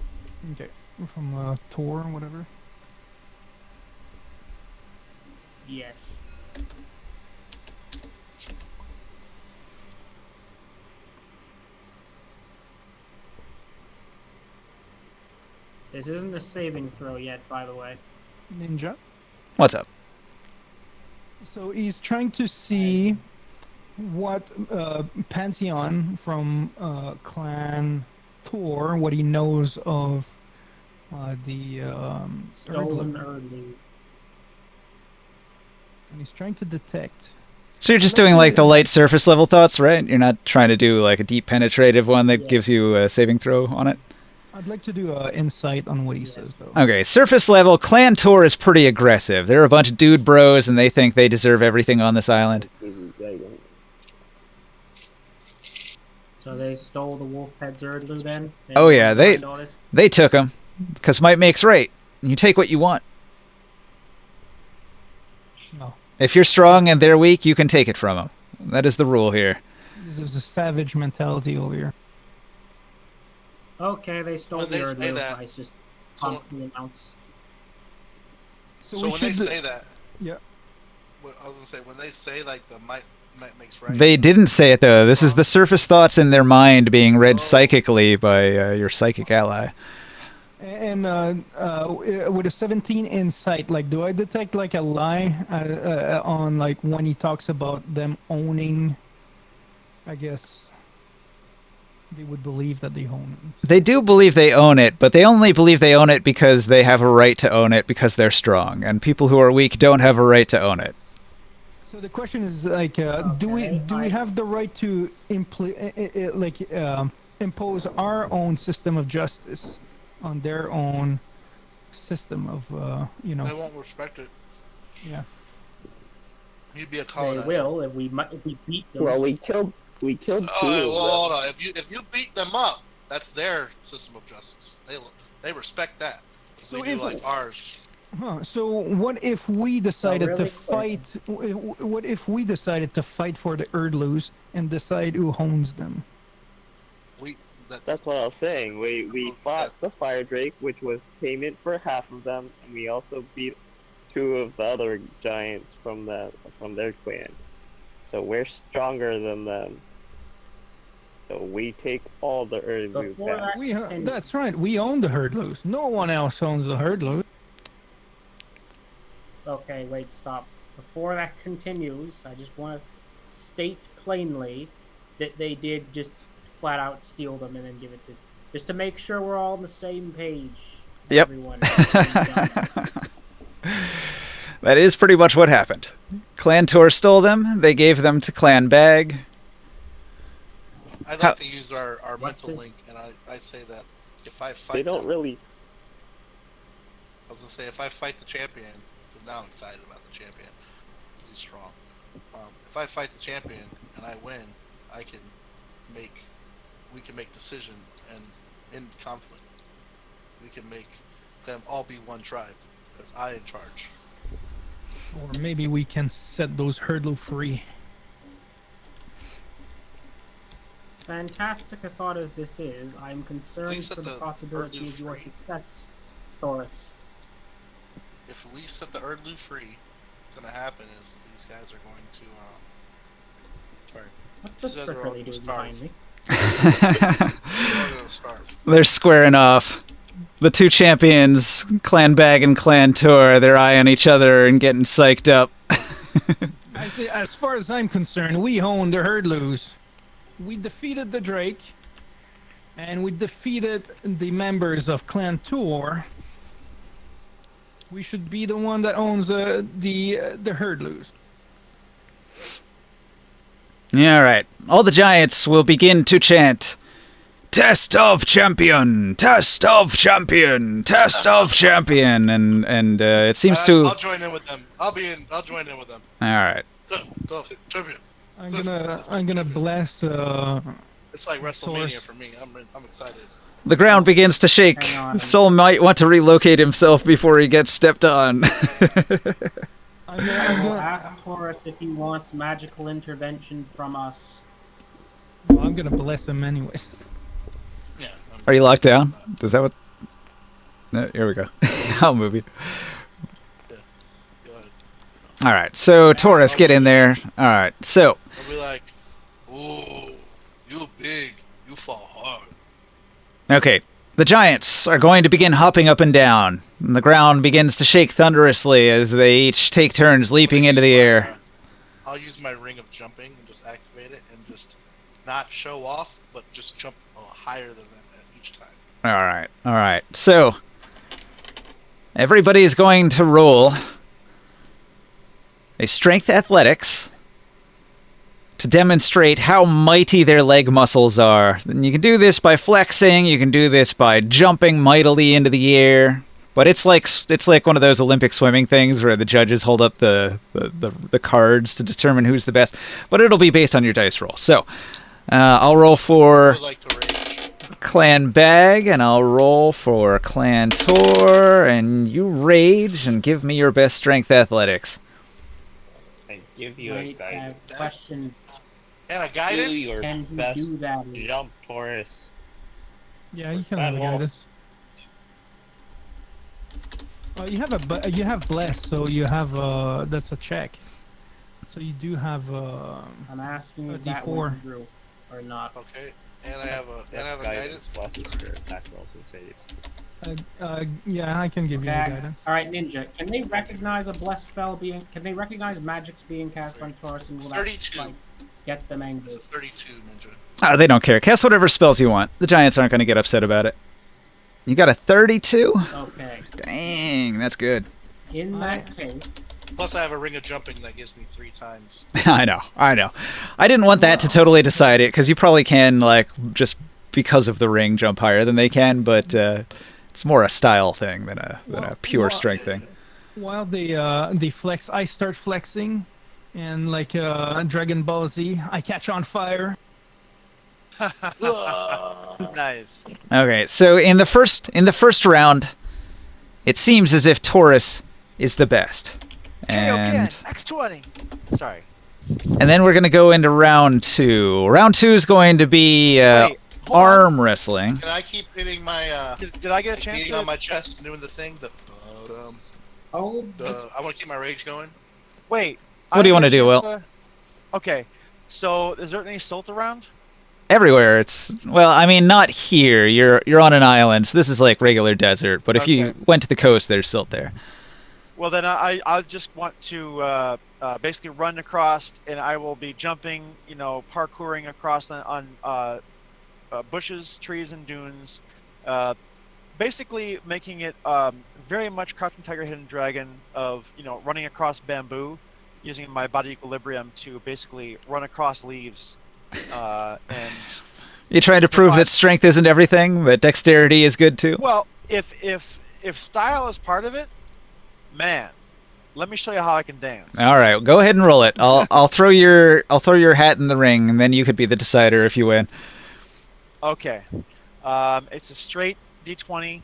Okay, from Tor or whatever. Yes. This isn't a saving throw yet, by the way. Ninja. What's up? So he's trying to see what Pantheon from Clan Tor, what he knows of the Stolen Erdlu. Erdlu. And he's trying to detect. So you're just doing like the light surface level thoughts, right? You're not trying to do like a deep penetrative one that Yeah. gives you a saving throw on it? I'd like to do insight on what he says, though. Okay, surface level, Clan Tor is pretty aggressive. They're a bunch of dude bros and they think they deserve everything on this island. So they stole the Wolfhead's Erdlu then? Oh, yeah, they- behind all this? They took them, because might makes right. You take what you want. No, If you're strong and they're weak, you can take it from them. That is the rule here. this is a savage mentality over here. Okay, they stole When the they say Erdlu. that- I just so- pumped the amounts. So, So we when they should. say that, Yeah. I was gonna say when they say like the might makes right. They didn't say it, though. This is the surface thoughts in their mind being read psychically by your psychic ally. And with a 17 insight, like, do I detect like a lie on like when he talks about them owning? I guess they would believe that they own it. They do believe they own it, but they only believe they own it because they have a right to own it because they're strong. And people who are weak don't have a right to own it. So the question is like, do we Okay, have the right to impose our own system of justice on their own system of They you know? won't respect it. Yeah. He'd be a They colonizer. will if we beat them. Well, we killed two. Oh, of well, hold them. on. If you beat them up, that's their system of justice. They respect that. So We do if- like ours. So what if we decided really to fight? What if we decided to fight for the Erdlus and decide who owns them? That's what I was saying. We fought the Fire Drake, which was payment for half of them, and we also beat 2 of the other giants from their clan. So we're stronger than them. So we take all the Erdlu Before back. That's right. We own the Herdloos. No one else owns the Herdloos. Okay, wait, stop. Before that continues, I just want to state plainly that they did just flat out steal them and then give it to, just to make sure we're all on the same page. Yep. Everyone. That is pretty much what happened. Clan Tor stole them. They gave them to Clan Bag. I'd How- like to use our mental is- link, and I say that if I fight They don't them, really. I was gonna say if I fight the champion, because now I'm excited about the champion, 'cause he's strong. If I fight the champion and I win, we can make decision and end conflict. We can make them all be one tribe, because I in charge. Or maybe we can set those Herdlu free. Fantastic a thought as this is, I'm concerned Please set for the the possibility Erdlu of your free. success, Taurus. If we set the Erdlu free, what's gonna happen is these guys are going to sorry, What the These guys frick are are all they gonna doing starve. behind me? they're all gonna starve. They're squaring off. The 2 champions, Clan Bag and Clan Tor, they're eyeing each other and getting psyched up. I say, as far as I'm concerned, we own the Herdloos. We defeated the Drake, and we defeated the members of Clan Tor. We should be the one that owns the Herdloos. Yeah, all right. All the giants will begin to chant, "Test of champion! Test of champion! Test of champion!" And it seems to. I'll join in with them. I'll join in with them. All right. Tough, champion. I'm gonna bless. It's like WrestleMania Taurus. for me. I'm excited. The ground begins to shake. Hang on. Soul might want to relocate himself before he gets stepped on. I'm gonna, I I'm will gonna, ask Taurus if he wants magical intervention from us. well, I'm gonna bless him anyways. Yeah. Are you locked down? Is that what? No, here we go. I'll move you. Go ahead. All right. So Taurus, get in there. All right. So I'll be like, "Ooh, you big, you fall hard." okay. The giants are going to begin hopping up and down, and the ground begins to shake thunderously as they each take turns leaping into the air. I'll use my ring of jumping and just activate it and just not show off, but just jump a little higher than that each time. All right. So everybody is going to roll a strength athletics to demonstrate how mighty their leg muscles are. And you can do this by flexing, you can do this by jumping mightily into the air. But it's like one of those Olympic swimming things where the judges hold up the cards to determine who's the best. But it'll be based on your dice roll. So I'll roll I for would like to rage. Clan Bag, and I'll roll for Clan Tor, and you rage and give me your best strength athletics. I give you a Might guide. have question. And a Do guidance? your Can he best do that? jump, Taurus. Yeah, you can That have wall. guidance. You have bless, so you have that's a check. So you do have I'm asking A if that D4. went through or not. Okay. And I have a guidance. Plus your attack rolls and saves. yeah, I can give you the Okay. guidance. All right, Ninja. Can they recognize a blessed spell being? Can they recognize magics being cast on Taurus, and will that 32. like get them angry? It's a 32 ninja. They don't care. Cast whatever spells you want. The giants aren't going to get upset about it. You got a 32? Okay. Dang, that's good. In that case, Plus, I have a ring of jumping that gives me 3 times. I know. I didn't want that to totally decide it, because you probably can, like, just because of the ring, jump higher than they can, but it's more a style thing than a pure strength thing. While they flex, I start flexing, and like Dragon Ball Z, I catch on fire. Nice. Okay, so in the first round, it seems as if Taurus is the best. Kaioken, X20. Sorry. And then we're going to go into round 2. Round 2 is going to be Wait, hold on. arm wrestling. Can I keep hitting my Did I get a chance beating to? on my chest and doing the thing? Oh, I want to keep my rage going. Wait. What do you wanna do, Will? Okay. So, is there any salt around? Everywhere. It's, well, I mean, not here. You're on an island, so this is like regular desert. But if you Okay. went to the coast, there's silt there. Well, then I just want to basically run across, and I will be jumping, parkouring across on bushes, trees, and dunes, basically making it very much Crouching Tiger, Hidden Dragon of running across bamboo, using my body equilibrium to basically run across leaves, and You trying to prove that strength isn't everything, that dexterity is good too? well, if style is part of it, man, let me show you how I can dance. All right, go ahead and roll it. I'll throw your hat in the ring, and then you could be the decider if you win. Okay. It's a straight D20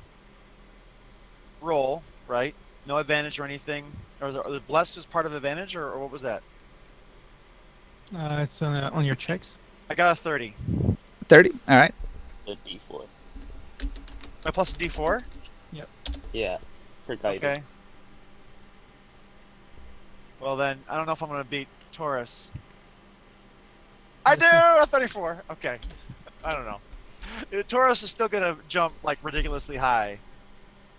roll, right? No advantage or anything. Or the bless is part of advantage, or what was that? It's on your checks. I got a 30. 30. All right. The D4. My plus a D4? Yeah. For guidance. Okay. Well then, I don't know if I'm gonna beat Taurus. I do! A 34! Okay. I don't know. Taurus is still gonna jump like ridiculously high.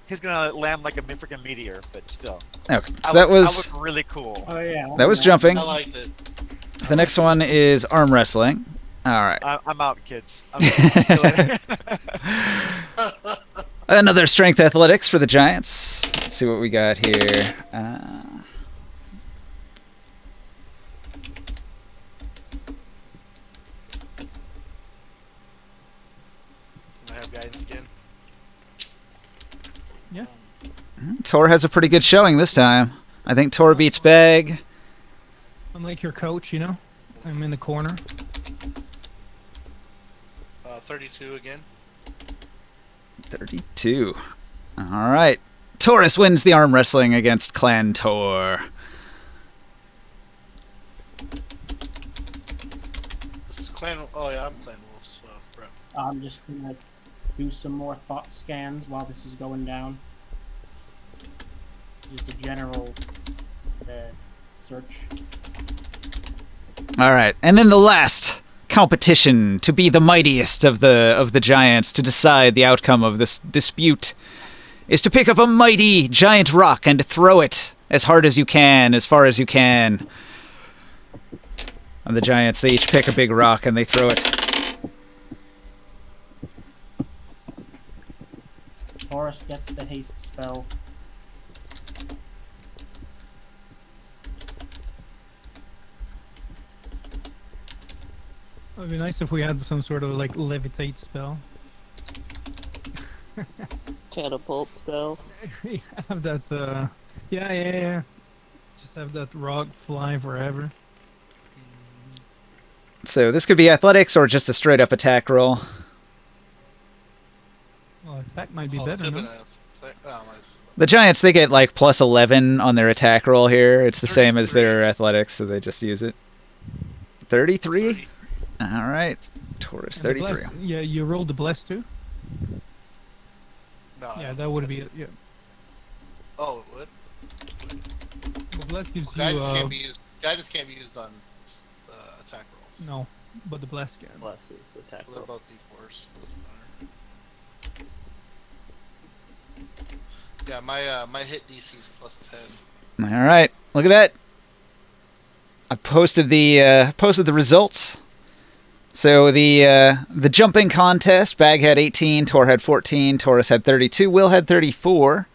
He's gonna land like a freaking meteor, but still. Okay. So that I was look really cool. oh yeah. that was jumping. I liked it. The next one is arm wrestling. All right. I'm out, kids. I'm Another strength athletics for the Giants. Let's see what we got here. Can I have guidance again? Tor has a pretty good showing this time. I think Tor beats Bag. I'm like your coach, I'm in the corner. 32 again. 32. All right. Taurus wins the arm wrestling against Clan Tor. This is Clan. Oh yeah, I'm Clan Wolves. So crap. I'm just gonna do some more thought scans while this is going down. Just a general search. All right. And then the last competition to be the mightiest of the giants to decide the outcome of this dispute is to pick up a mighty giant rock and to throw it as hard as you can, as far as you can. And the giants, they each pick a big rock and they throw it. Taurus gets the haste spell. It would be nice if we had some sort of like levitate spell. Catapult spell. Have that. Yeah. Just have that rock fly forever. So this could be athletics or just a straight up attack roll. Well, attack might be Oh, better, could've no? been nice. The Giants, they get like plus 11 on their attack roll here. It's the same as their athletics, so they just use it. 33? All right. Taurus, And the 33. bless- yeah, you rolled the bless too? No. Yeah, that would be it. Yeah. Oh, it would. The bless gives you. Guidance can't be used. Guidance can't be used on attack rolls. No, but the bless can. Bless is attack They're roll. both D4s. Doesn't matter. Yeah, my hit DC is plus 10. All right. Look at that. I posted the results. So the jumping contest, Bag had 18, Tor had 14, Taurus had 32, Will had 34.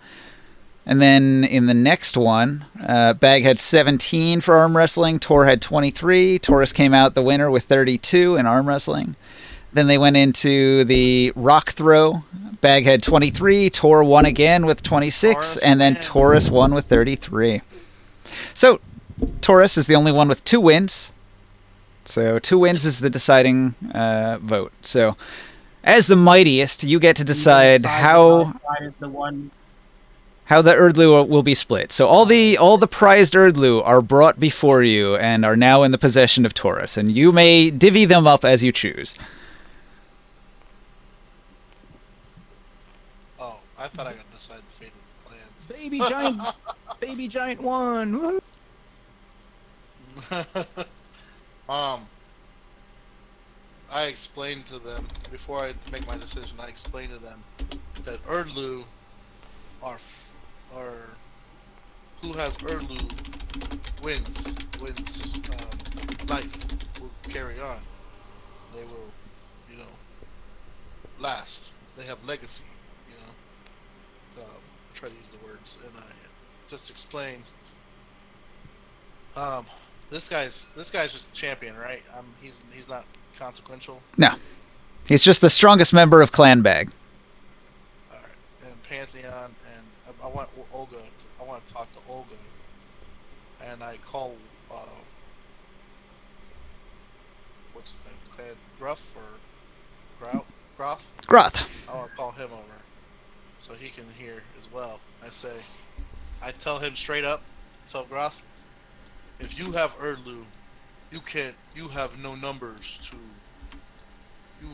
And then in the next one, Bag had 17 for arm wrestling, Tor had 23, Taurus came out the winner with 32 in arm wrestling. Then they went into the rock throw. Bag had 23, Tor won again with 26, Taurus and then win. Taurus won with 33. So Taurus is the only one with 2 wins. So 2 wins is the deciding vote. So as the mightiest, you get to decide how Side is the one. how the Erdlu will be split. So all the prized Erdlu are brought before you and are now in the possession of Taurus, and you may divvy them up as you choose. Oh, I thought I could decide the fate of the clans. Baby giant won. Woohoo. I explained to them before I make my decision. I explained to them that Erdlu are who has Erdlu wins life will carry on. They will, last. They have legacy. Try to use the words, and I just explained. This guy's just a champion, right? He's not consequential. No. He's just the strongest member of Clan Bag. Alright. And Pantheon, and I want Olga. I want to talk to Olga. And I call, what's his name? Clan Gruff or Groff? Groth. I want to call him over. So he can hear as well. I tell him straight up, tell Groth, if you have Erdlu, you have no numbers to, you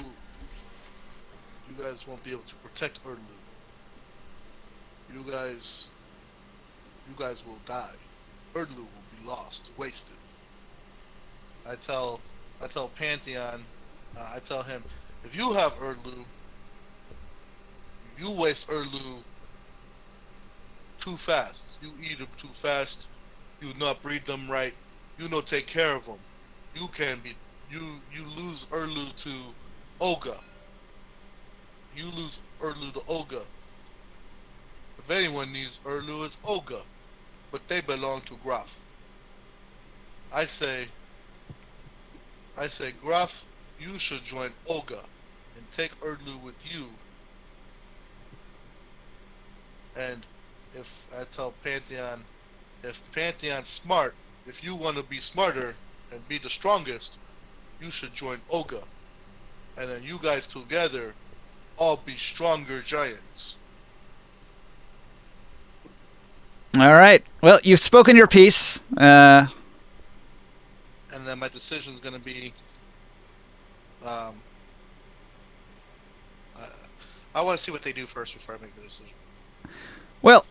guys won't be able to protect Erdlu. You guys will die. Erdlu will be lost, wasted. I tell Pantheon, I tell him, if you have Erdlu, you waste Erdlu too fast. You eat them too fast. You not breed them right. You not take care of them. You lose Erdlu to Olga. You lose Erdlu to Olga. If anyone needs Erdlu, it's Olga, but they belong to Graf. I say, Graf, you should join Olga and take Erdlu with you. And if I tell Pantheon, if Pantheon's smart, if you want to be smarter and be the strongest, you should join Olga. And then you guys together all be stronger giants. All right. Well, you've spoken your piece. And then my decision is going to be, I want to see what they do first before I make the decision. Well,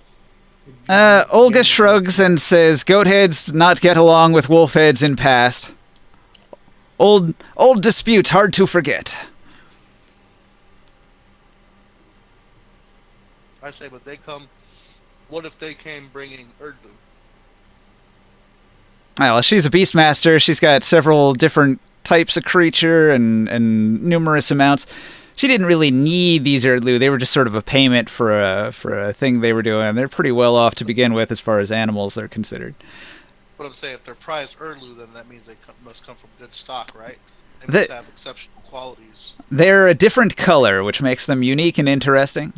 Olga shrugs and says, "Goatheads not get along with wolfheads in past. Old disputes hard to forget." I say, but what if they came bringing Erdlu? Well, she's a beastmaster. She's got several different types of creature and numerous amounts. She didn't really need these Erdlu. They were just sort of a payment for a thing they were doing. They're pretty well off to begin with as far as animals are considered. But I'm saying if they're prized Erdlu, then that means they must come from good stock, right? They The- must have exceptional qualities. They're a different color, which makes them unique and interesting.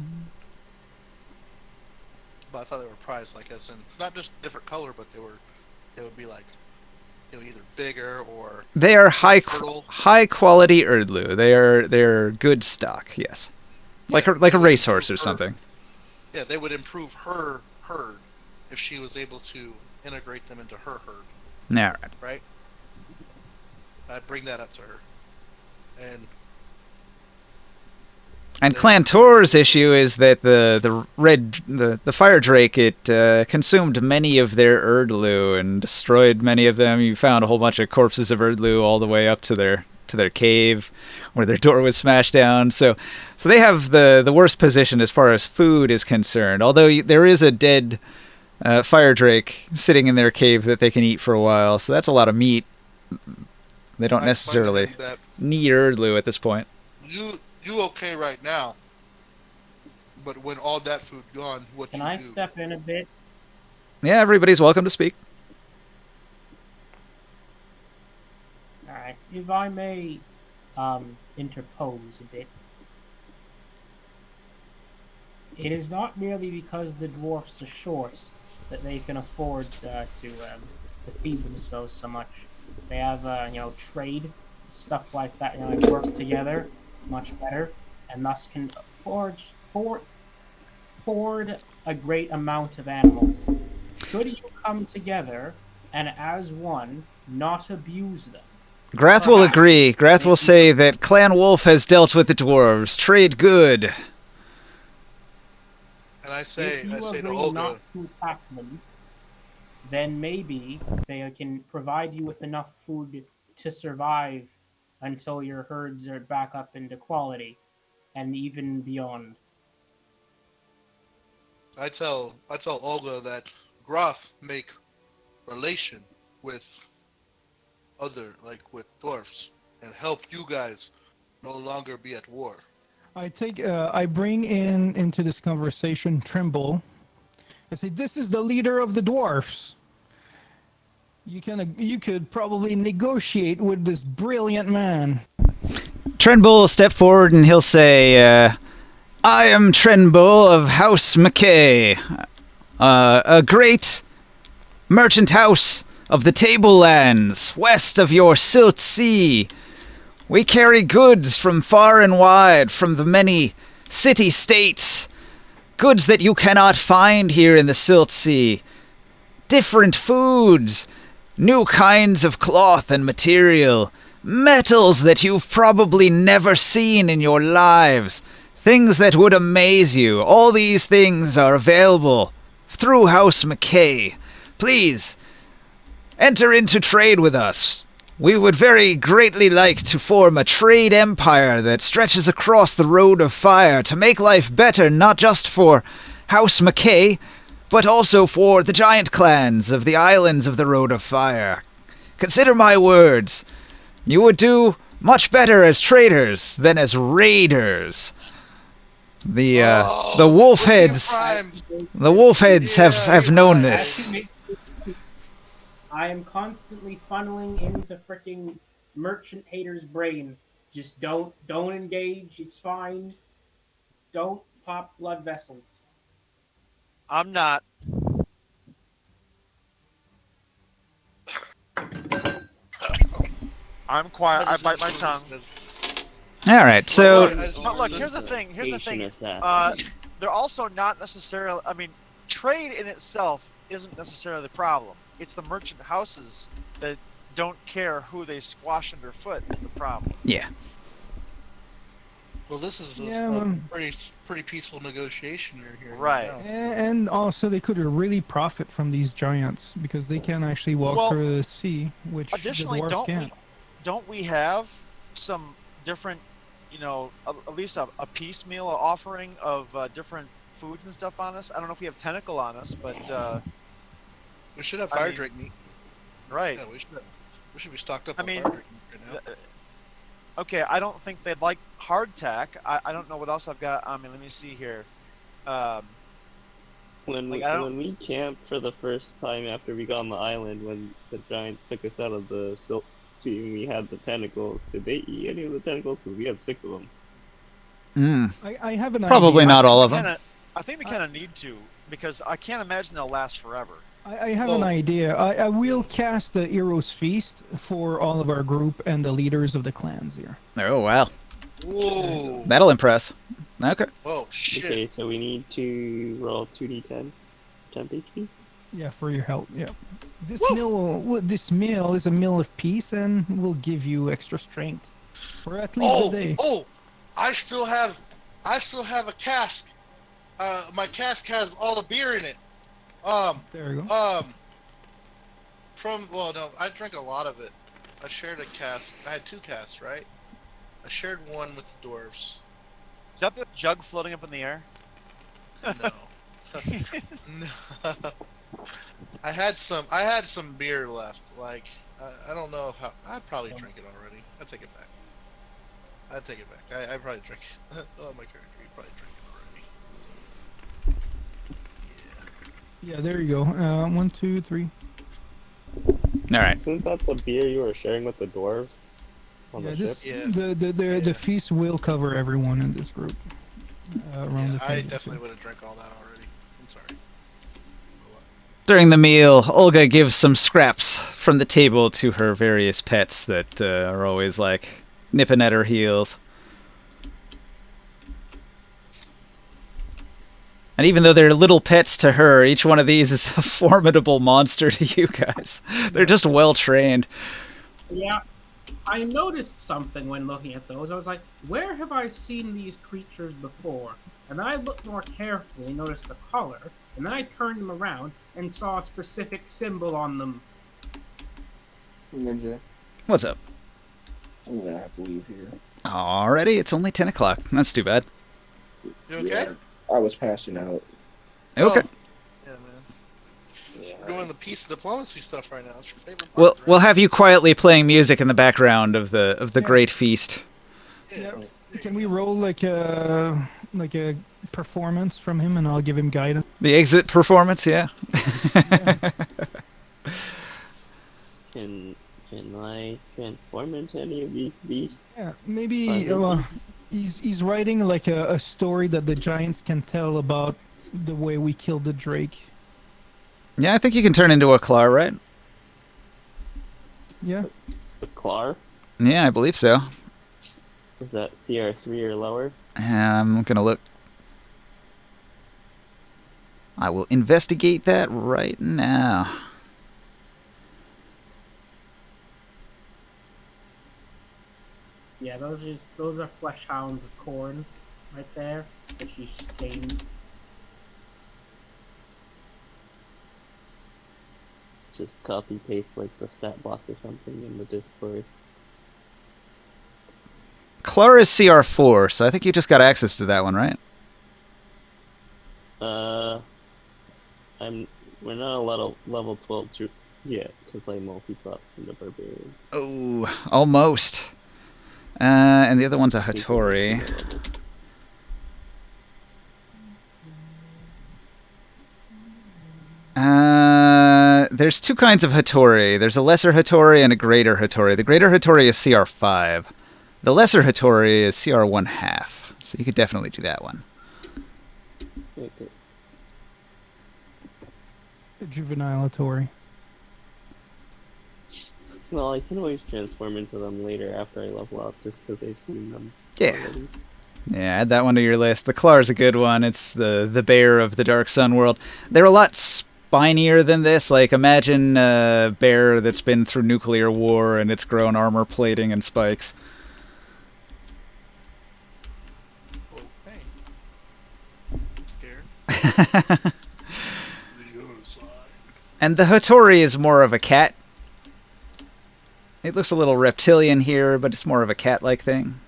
But I thought they were prized, like as in not just different color, but they would be like, either bigger or They are high fertile. quality Erdlu. They're good stock. Yes, like a racehorse or something. Yeah, they would improve her herd if she was able to integrate them into her herd, All right. right? I'd bring that up to her. And Clan Tor's issue is that the fire drake, it consumed many of their Erdlu and destroyed many of them. You found a whole bunch of corpses of Erdlu all the way up to their cave, where their door was smashed down. So they have the worst position as far as food is concerned. Although there is a dead fire drake sitting in their cave that they can eat for a while, so that's a lot of meat. They don't necessarily need Erdlu at this point. You okay right now, but when all that food gone, what Can you I do? step in a bit? Yeah, everybody's welcome to speak. Alright, if I may interpose a bit. It is not merely because the dwarfs are short that they can afford to feed themselves so much. They have, trade, stuff like that, work together much better, and thus can afford a great amount of animals. Should you come together and as one, not abuse them? Grath will agree. Grath will say that Clan Wolf has dealt with the dwarves. Trade good. And I say If you to agree Olga, not to attack them, then maybe they can provide you with enough food to survive until your herds are back up into quality, and even beyond. I tell Olga that Groth make relation with with dwarfs and help you guys no longer be at war. I bring into this conversation Trimble. I say, this is the leader of the dwarfs. You could probably negotiate with this brilliant man. Trenbull will step forward and he'll say, I am Trenbull of House McKay, a great merchant house of the Tablelands, west of your Silt Sea. We carry goods from far and wide, from the many city-states, goods that you cannot find here in the Silt Sea. Different foods, new kinds of cloth and material, metals that you've probably never seen in your lives, things that would amaze you. All these things are available through House McKay. Please, enter into trade with us. We would very greatly like to form a trade empire that stretches across the Road of Fire to make life better, not just for House McKay, but also for the giant clans of the islands of the Road of Fire. Consider my words. You would do much better as traders than as raiders. The Wolfheads, the Wolfheads have known this. I am constantly funneling into freaking merchant hater's brain. Just don't engage. It's fine. Don't pop blood vessels. I'm not. I'm quiet. I bite my tongue. All right, so But look, here's the thing. Here's the thing. Patient assassin. They're also not necessarily. I mean, trade in itself isn't necessarily the problem. It's the merchant houses that don't care who they squash underfoot is the problem. yeah. Well, this is Yeah, a pretty peaceful negotiation you're hearing. Right. now. And also, they could really profit from these giants because they can actually walk Well, through the sea, which the Additionally, dwarves can't. don't we have some different, at least a piecemeal offering of different foods and stuff on us? I don't know if we have tentacle on us, but We should have I fire mean- drake meat. right. Yeah, we should be stocked up I on mean, fire drake meat right now. Okay, I don't think they'd like hardtack. I don't know what else I've got. I mean, let me see here. When Like, I don't- when we camped for the first time after we got on the island, when the giants took us out of the Silt Sea and we had the tentacles, did they eat any of the tentacles? Because we had 6 of them. I have an Probably idea. not all of them. I think we kind of need to because I can't imagine they'll last forever. I have an idea. I will cast the Heroes Feast for all of our group and the leaders of the clans here. Oh, wow. Whoa. That'll impress. Okay. Oh shit. Okay, so we need to roll 2d10 temp HP. Yeah, for your help. Yeah. This Woo! meal is a meal of peace and will give you extra strength for at least a day. Oh, I still have a cask. My cask has all the beer in it. There you go. No, I drank a lot of it. I shared a cask. I had 2 casks, right? I shared one with the dwarves. Is that the jug floating up in the air? No. No. I had some beer left. Like, I don't know how. I probably drank it already. I take it back. I probably drank it. Oh, my character, you probably drank it already. Yeah, there you go. 1, 2, 3. All right. Isn't that the beer you were sharing with the dwarves on Yeah, the this ship? Yeah. the feast will cover everyone in this group. Around the I table, definitely so. would have drank all that already. I'm sorry. During the meal, Olga gives some scraps from the table to her various pets that are always like nipping at her heels. And even though they're little pets to her, each one of these is a formidable monster to you guys. They're just well trained. Yeah, I noticed something when looking at those. I was like, where have I seen these creatures before? And then I looked more carefully and noticed the color, and then I turned them around and saw a specific symbol on them. Ninja, What's up? I'm gonna have to leave here. Already, it's only 10 o'clock. That's too bad. You okay? Yeah, I was passing out. Okay. Yeah, man. Yeah. We're doing the peace and diplomacy stuff right now. It's your favorite part, We'll right? we'll have you quietly playing music in the background of the great feast. Yeah. Can we roll like a performance from him, and I'll give him guidance? The exit performance, yeah. Can I transform into any of these beasts? Yeah, maybe he's writing like a story that the giants can tell about the way we killed the drake. Yeah, I think you can turn into a claw, right? Yeah. The Clar? Yeah, I believe so. Is that CR3 or lower? I'm gonna look. I will investigate that right now. Yeah, those are flesh hounds of corn, right there. That she's tamed. Just copy paste like the stat block or something in the Discord. Clara is CR4, so I think you just got access to that one, right? We're not a level 12 yet, because I multi-crossed in the Barbarian. Oh, almost. And the other one's a Hattori. There's two kinds of Hattori. There's a lesser Hattori and a greater Hattori. The greater Hattori is CR5. The lesser Hattori is CR1/2. So you could definitely do that one. Okay. The juvenile Tori. Well, I can always transform into them later after I level up, just because I've seen them. Yeah. Already. Yeah, add that one to your list. The Clar's a good one. It's the bear of the Dark Sun world. They're a lot spinier than this. Like, imagine a bear that's been through nuclear war and it's grown armor plating and spikes. Okay. I'm scared. The other side. And the Hattori is more of a cat. It looks a little reptilian here, but it's more of a cat-like thing.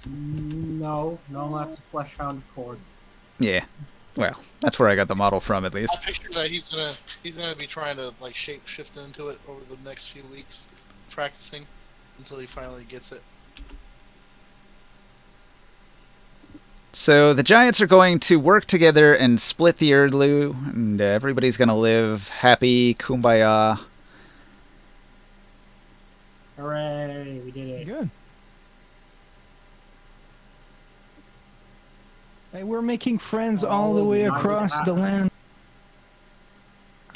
No, that's a flesh hound of corn. Yeah. Well, that's where I got the model from, at least. I picture that he's gonna be trying to like shape shift into it over the next few weeks, practicing until he finally gets it. So the giants are going to work together and split the Erdlu, and everybody's going to live happy, kumbaya. Hooray, we did it. Good. Hey, we're making friends all the way united across at the last. land.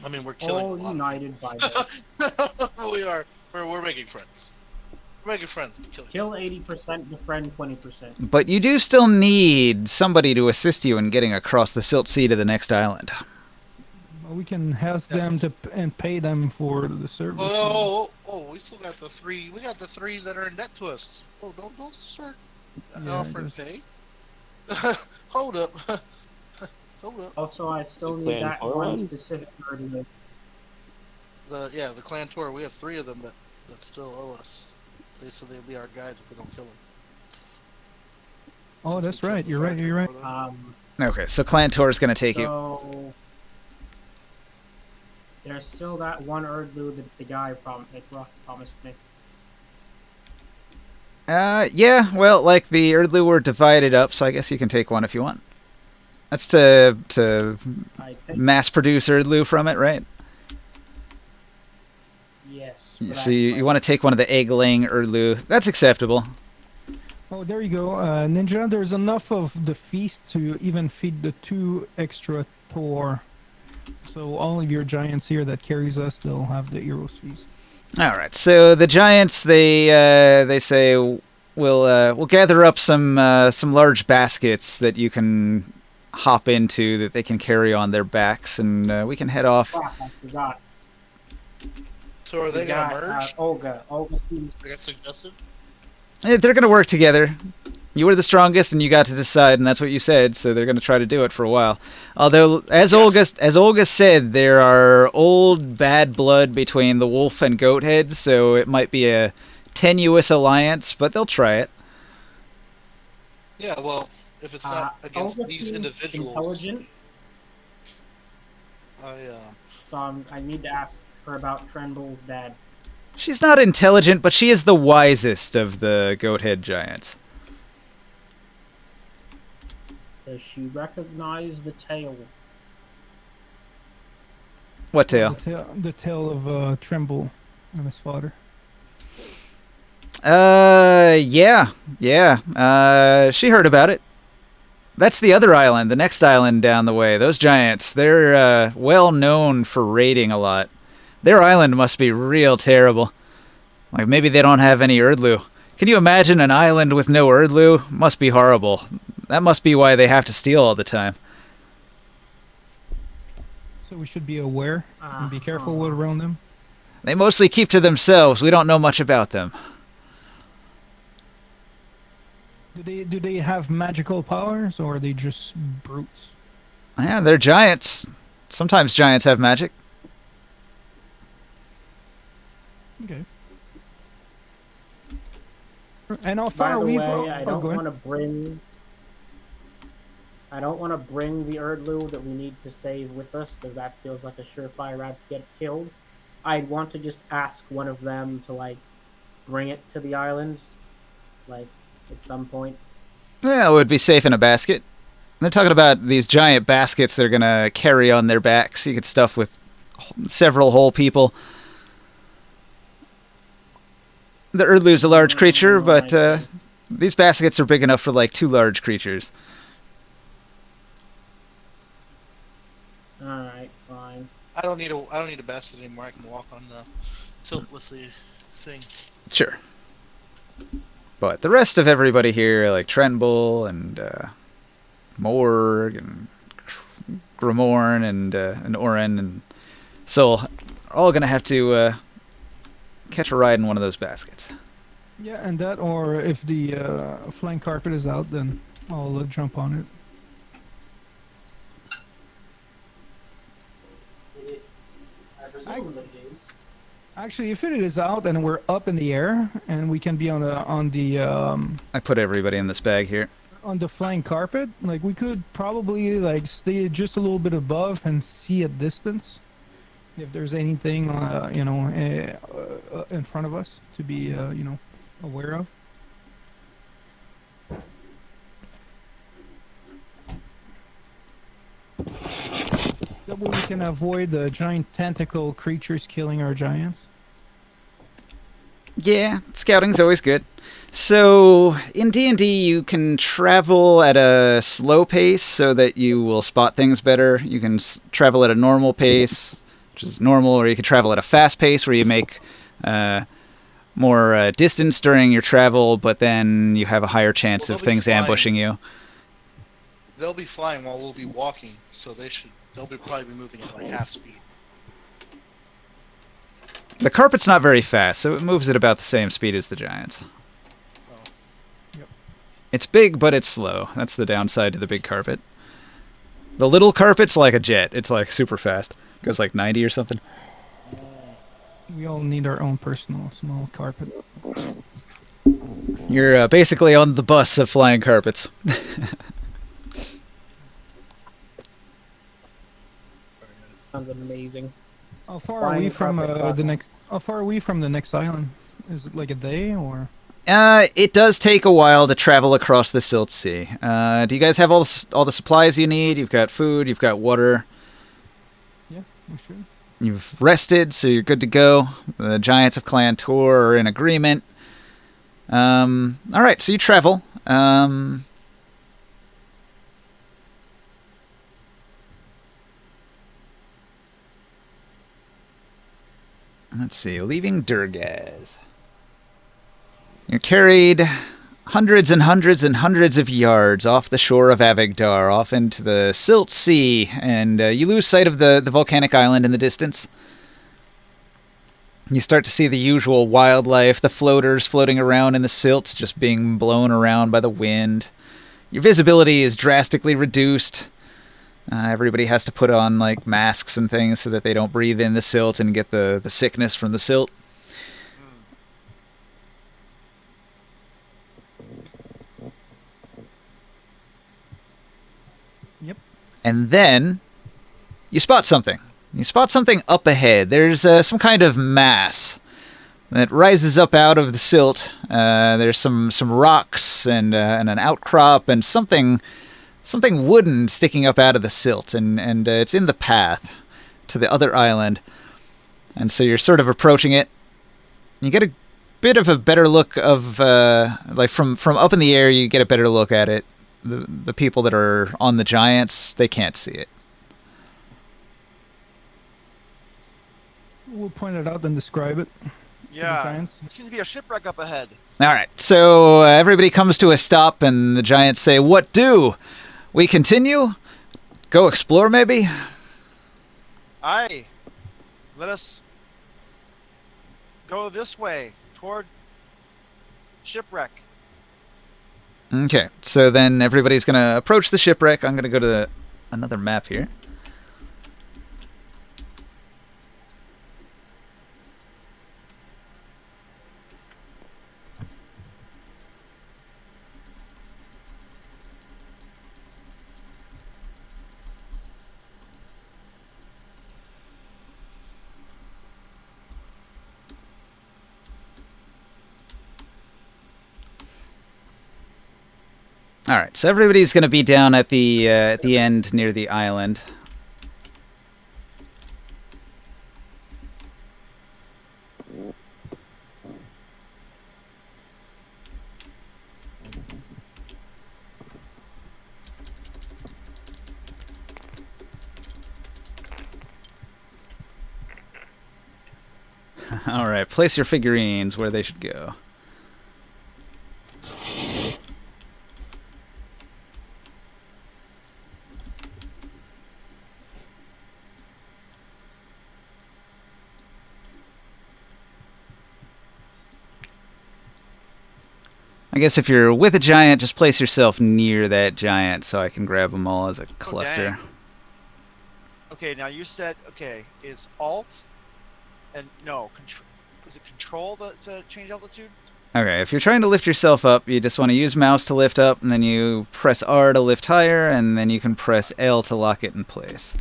I mean, we're killing All a lot united by of the people. We are. We're making friends. We're making friends. Killing. kill 80%, befriend 20%. But you do still need somebody to assist you in getting across the Silt Sea to the next island. Well, we can ask them to and pay them for the service. We still got the three. We got the three that are in debt to us. Oh, don't start Yeah, offering just- pay. Hold up. Hold up. Also, I still The need clan that or one ones? specific argument. The clan tour. We have three of them that still owe us. They said they'll be our guides if we don't kill them. Oh, Since that's we killed right. the You're right. You're right. Fire Drake Okay, so Clan Tour is going to take you. So there's still that one Erdlu that the guy Rock promised me. Yeah, well, like the Erdlu were divided up, so I guess you can take one if you want. That's to I think mass produce Erdlu from it, right? yes. So you want to take one of the egg-laying Erdlu. That's acceptable. Oh, there you go, Ninja. There's enough of the feast to even feed the 2 extra Tor. So all of your giants here that carries us, they'll have the Eros feast. All right. So the giants, they say, we'll gather up some large baskets that you can hop into that they can carry on their backs, and we can head off. Crap, I forgot. So are they We gonna got, merge? Olga seems Like I suggested. They're gonna work together. You were the strongest, and you got to decide, and that's what you said. So they're gonna try to do it for a while. Although, as Olga said, there are old bad blood between the wolf and goat heads, so it might be a tenuous alliance, but they'll try it. Yeah, well, if it's not against Olga these seems individuals, intelligent, I so I need to ask her about Tremble's dad. She's not intelligent, but she is the wisest of the goat head giants. Does she recognize the tail? What tail? The tail of Tremble and his father. Yeah. She heard about it. That's the other island, the next island down the way. Those giants, they're well known for raiding a lot. Their island must be real terrible. Like, maybe they don't have any Erdlu. Can you imagine an island with no Erdlu? Must be horrible. That must be why they have to steal all the time. So we should be aware and be careful around them. They mostly keep to themselves. We don't know much about them. Do they have magical powers, or are they just brutes? Yeah, they're giants. Sometimes giants have magic. Okay. And how By far the are we way, from? I don't want to bring the Erdlu that we need to save with us, because that feels like a surefire route to get killed. I want to just ask one of them to, like, bring it to the island, like, at some point. Yeah, it would be safe in a basket. They're talking about these giant baskets they're going to carry on their backs. You could stuff with several whole people. The Erdlu's a large creature, but these baskets are big enough for, like, 2 large creatures. Alright, fine. I don't need a basket anymore. I can walk on the tilt with the thing. Sure. But the rest of everybody here, like Tremble and Morg and Grimorn and Oren and Sol, are all going to have to catch a ride in one of those baskets. Yeah, and that, or if the flying carpet is out, then I'll jump on it. I presume that it is. Actually, if it is out and we're up in the air and we can be on the I put everybody in this bag here. on the flying carpet, like we could probably like stay just a little bit above and see at distance if there's anything in front of us to be aware of. That way we can avoid the giant tentacle creatures killing our giants. Yeah, scouting's always good. So, in D&D, you can travel at a slow pace so that you will spot things better. You can travel at a normal pace, which is normal, or you can travel at a fast pace where you make more distance during your travel, but then you have a higher chance of things ambushing you. They'll be flying while we'll be walking, so they'll probably be moving at like half speed. The carpet's not very fast, so it moves at about the same speed as the giants. Oh. Yep. It's big, but it's slow. That's the downside to the big carpet. The little carpet's like a jet. It's like super fast. It goes like 90 or something. We all need our own personal small carpet. You're basically on the bus of flying carpets. Sounds amazing. How far are we Flying from carpet the next? How far are we from the next island? Is it like a day or? It does take a while to travel across the Silt Sea. Do you guys have all the supplies you need? You've got food, you've got water. Yeah, we should. You've rested, so you're good to go. The Giants of Clan Tor are in agreement. All right, so you travel. Let's see, leaving Durgaz. You're carried hundreds and hundreds and hundreds of yards off the shore of Avigdar, off into the Silt Sea, and you lose sight of the volcanic island in the distance. You start to see the usual wildlife, the floaters floating around in the silt, just being blown around by the wind. Your visibility is drastically reduced. Everybody has to put on like masks and things so that they don't breathe in the silt and get the sickness from the silt. Yep. And then you spot something. You spot something up ahead. There's some kind of mass that rises up out of the silt. There's some rocks and an outcrop and something wooden sticking up out of the silt, and it's in the path to the other island. And so you're sort of approaching it. You get a bit of a better look of like from up in the air. You get a better look at it. The people that are on the giants, they can't see it. We'll point it out and describe it. Yeah. Giants. There seems to be a shipwreck up ahead. All right, so everybody comes to a stop, and the giants say, "What do? We continue? Go explore, maybe?" Aye. Let us go this way toward shipwreck. Okay, so then everybody's going to approach the shipwreck. I'm going to go to another map here. All right, so everybody's going to be down at the end near the island. All right, place your figurines where they should go. I guess if you're with a giant, just place yourself near that giant so I can grab them all as a cluster. dang. Okay, now you said, is Alt and no, is it Control to change altitude? Okay, if you're trying to lift yourself up, you just want to use mouse to lift up, and then you press R to lift higher, and then you can press L to lock it in place.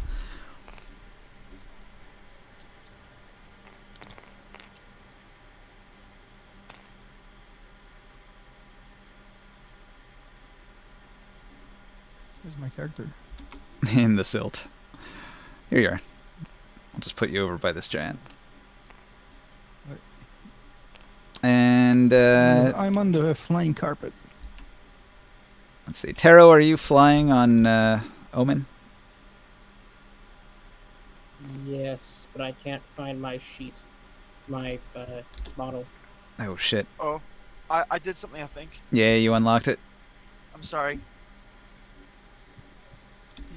Where's my character? In the silt. Here you are. I'll just put you over by this giant. Right. And, I'm on the flying carpet. let's see. Taro, are you flying on, Omen? Yes, but I can't find my sheet. My model. Oh, shit. Oh, I did something, I think. Yeah, you unlocked it? I'm sorry.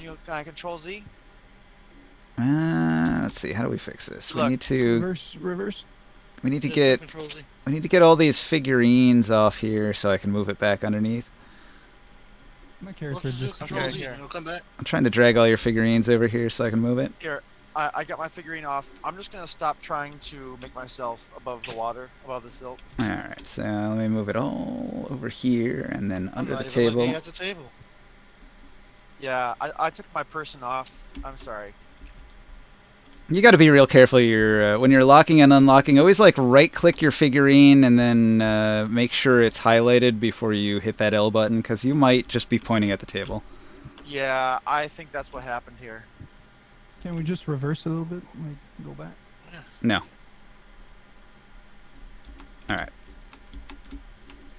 Can I control Z? Let's see. How do we fix this? Look, we need to Reverse. we need to Just get Control Z. we need to get all these figurines off here so I can move it back underneath. My character Let's just. Control Okay, Z. here. It'll come back. I'm trying to drag all your figurines over here so I can move it. Here, I got my figurine off. I'm just gonna stop trying to make myself above the water, above the silt. Alright, so let me move it all over here and then I'm under not the even looking table. at the table. Yeah, I took my person off. I'm sorry. You got to be real careful. When you're locking and unlocking, always like right click your figurine and then make sure it's highlighted before you hit that L button, because you might just be pointing at the table. Yeah, I think that's what happened here. Can we just reverse a little bit? Like, go back. No. Alright.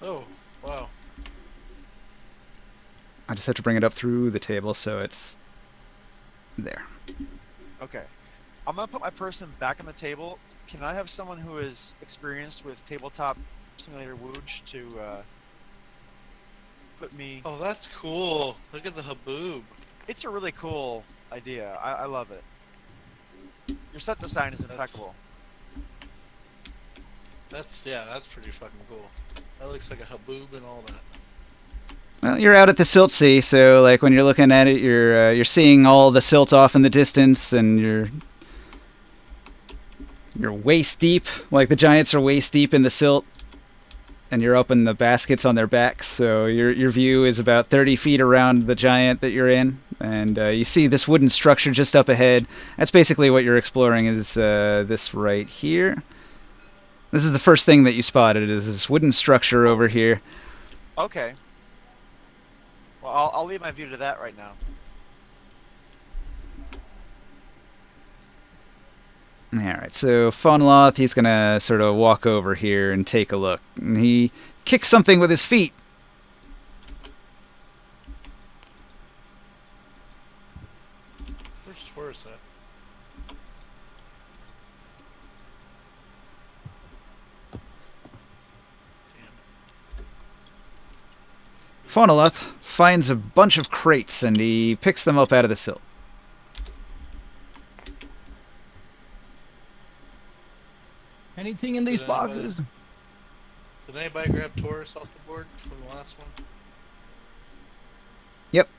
Oh, wow. I just have to bring it up through the table so it's there. Okay. I'm gonna put my person back on the table. Can I have someone who is experienced with tabletop simulator Wooge to put me. Oh, that's cool. Look at the haboob. It's a really cool idea. I love it. Your set design is impeccable. That's pretty fucking cool. That looks like a haboob and all that. Well, you're out at the silt sea, so like when you're looking at it, you're seeing all the silt off in the distance, and you're waist deep. Like the giants are waist deep in the silt, and you're up in the baskets on their backs. So your view is about 30 feet around the giant that you're in, and you see this wooden structure just up ahead. That's basically what you're exploring. Is this right here? This is the first thing that you spotted. Is this wooden structure over here? Okay. Well, I'll leave my view to that right now. Alright, so Faunloth, he's gonna sort of walk over here and take a look. And he kicks something with his feet. Where's Taurus at? Faunaloth finds a bunch of crates and he picks them up out of the silt. Anything in these Did anybody- boxes? Did anybody grab Taurus off the board from the last one? Yep.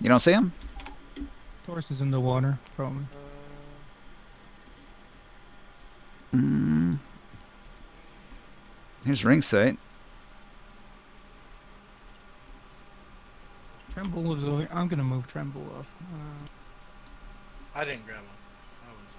You don't see him? Taurus is in the water, probably. Here's ring sight. Tremble is over. I'm gonna move Tremble off. I didn't grab him. I was.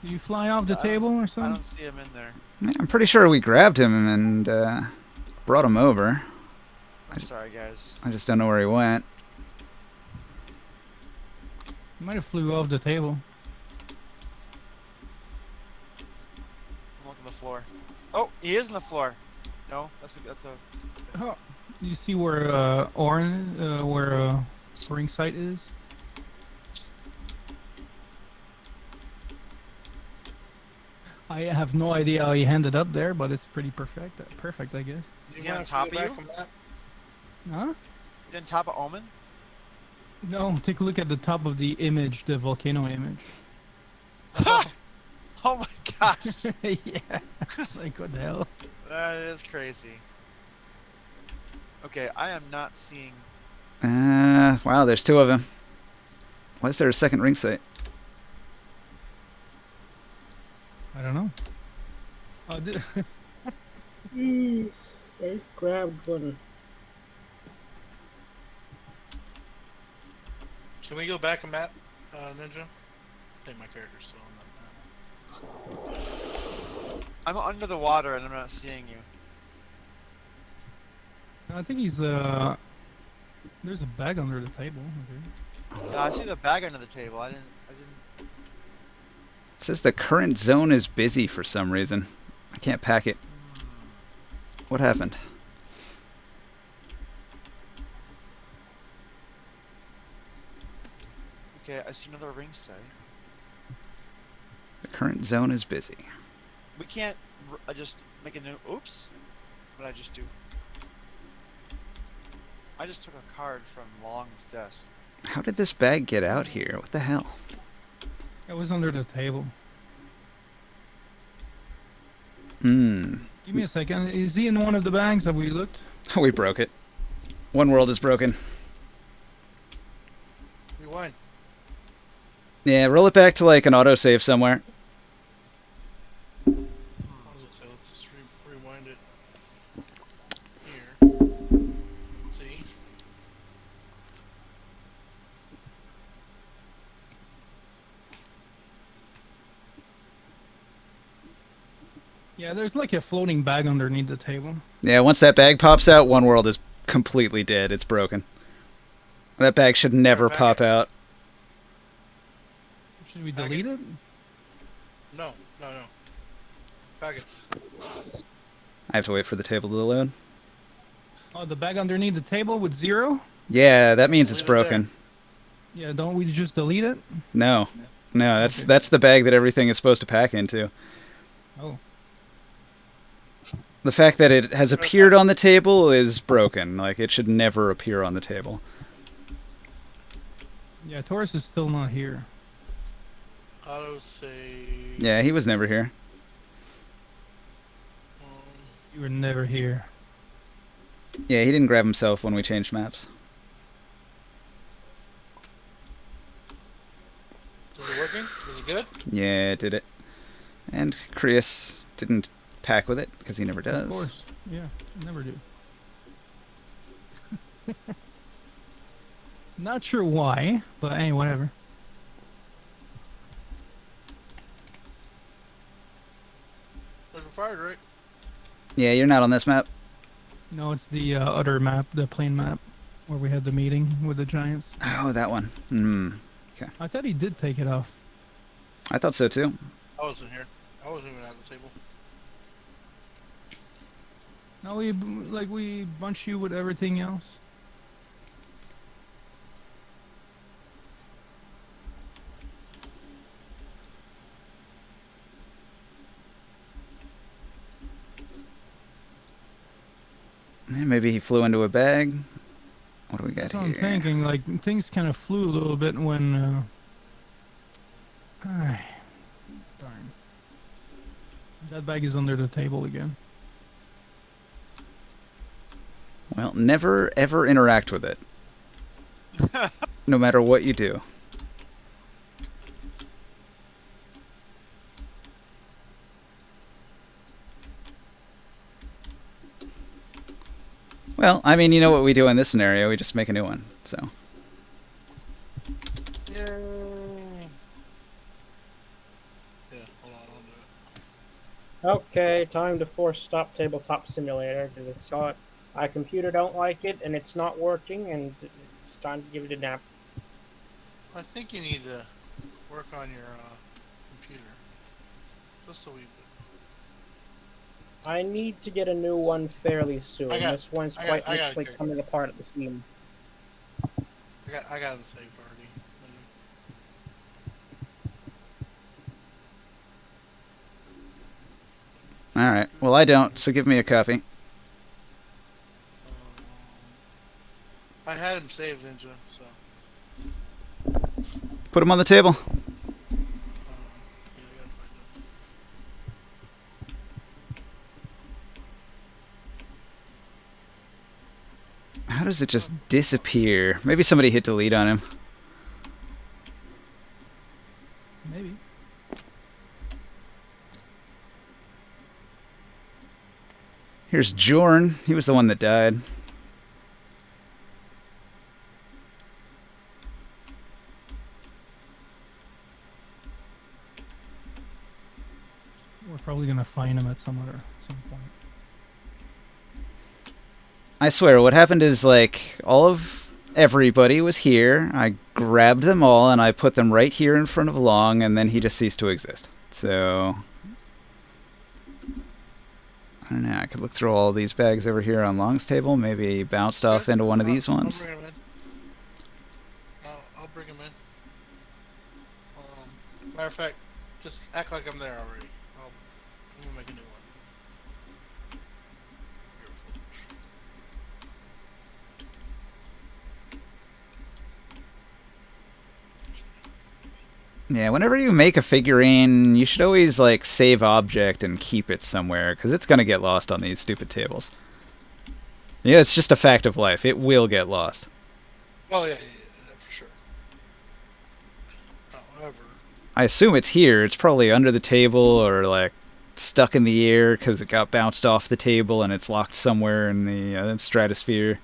Do you fly off the I table or I something? don't see him in there. Yeah, I'm pretty sure we grabbed him and brought him over. I'm sorry, guys. I just don't know where he went. He might have flew off the table. I'm looking at the floor. Oh, he is on the floor. No, that's a. Oh, you see where ring sight is? I have no idea how he ended up there, but it's pretty perfect. Perfect, I guess. Is he on top of you? Huh? He's on top of Omen. No, take a look at the top of the image, the volcano image. Oh my gosh, Yeah. Like, what the hell? that is crazy. Okay, I am not seeing. Wow, there's two of them. Why is there a second ring sight? I don't know. I grabbed one. Can we go back a map, Ninja? I think my character's still on that map. I'm under the water and I'm not seeing you. I think he's there's a bag under the table. Okay. Yeah, I see the bag under the table. I didn't. It says the current zone is busy for some reason. I can't pack it. What happened? Okay, I see another ring sight. The current zone is busy. We can't. I just make a new. Oops. What did I just do? I just took a card from Long's desk. How did this bag get out here? What the hell? It was under the table. Hmm. Give me a second. Is he in one of the bags? Have we looked? We broke it. One world is broken. Rewind. Yeah, roll it back to like an autosave somewhere. I was gonna say, let's just rewind it here. Let's see. Yeah, there's like a floating bag underneath the table. Yeah, once that bag pops out, one world is completely dead. It's broken. That bag should never Back pop it. out. Should we Bag delete it? No. Back it. I have to wait for the table to load. Oh, the bag underneath the table with 0? Yeah, that means it's Leave it there. broken. Yeah, don't we just delete it? No, no, that's Okay. that's the bag that everything is supposed to pack into. Oh. The fact that it has appeared on the table is broken. Like, it should never appear on the table. Yeah, Taurus is still not here. Auto save. Yeah, he was never here. You were never here. Yeah, he didn't grab himself when we changed maps. Is it working? Is it good? Yeah, it did it. And Chris didn't pack with it, because he never does. Of course. Yeah, I never do. Not sure why, but hey, whatever. Looking fired, right? Yeah, you're not on this map. No, it's the other map, the plane map, where we had the meeting with the Giants. Oh, that one. Hmm. I thought he did take it off. I thought so too. I wasn't here. I wasn't even at the table. No, we bunched you with everything else. Maybe he flew into a bag. What do we got That's what here? I'm thinking. Like, things kind of flew a little bit when. Darn. That bag is under the table again. Well, never ever interact with it. No matter what you do. Well, I mean, you know what we do in this scenario. We just make a new one, so. Yay! Yeah, hold on, I'll do it. Okay, time to force stop tabletop simulator because it's got my computer don't like it and it's not working and it's time to give it a nap. I think you need to work on your computer. Just a wee bit. I need to get a new one fairly soon. This one's I quite got it, literally okay. coming apart at the seams. I got him saved already. Alright. Well, I don't, so give me a copy. I had him saved, Ninja, so. Put him on the table. Yeah, I gotta find him. How does it just disappear? Maybe somebody hit delete on him. Maybe. Here's Jorn. He was the one that died. We're probably gonna find him at some point. I swear, what happened is, like, all of everybody was here. I grabbed them all, and I put them right here in front of Long, and then he just ceased to exist. So, I don't know. I could look through all these bags over here on Long's table. Maybe he bounced off into one of these ones. I'll bring him in. I'll bring him in. Matter of fact, just act like I'm there already. I'm gonna make a new one. Yeah, whenever you make a figurine, you should always, like, save object and keep it somewhere, because it's going to get lost on these stupid tables. Yeah, it's just a fact of life. It will get lost. Oh yeah, for sure. However, I assume it's here. It's probably under the table or, like, stuck in the air because it got bounced off the table and it's locked somewhere in the stratosphere.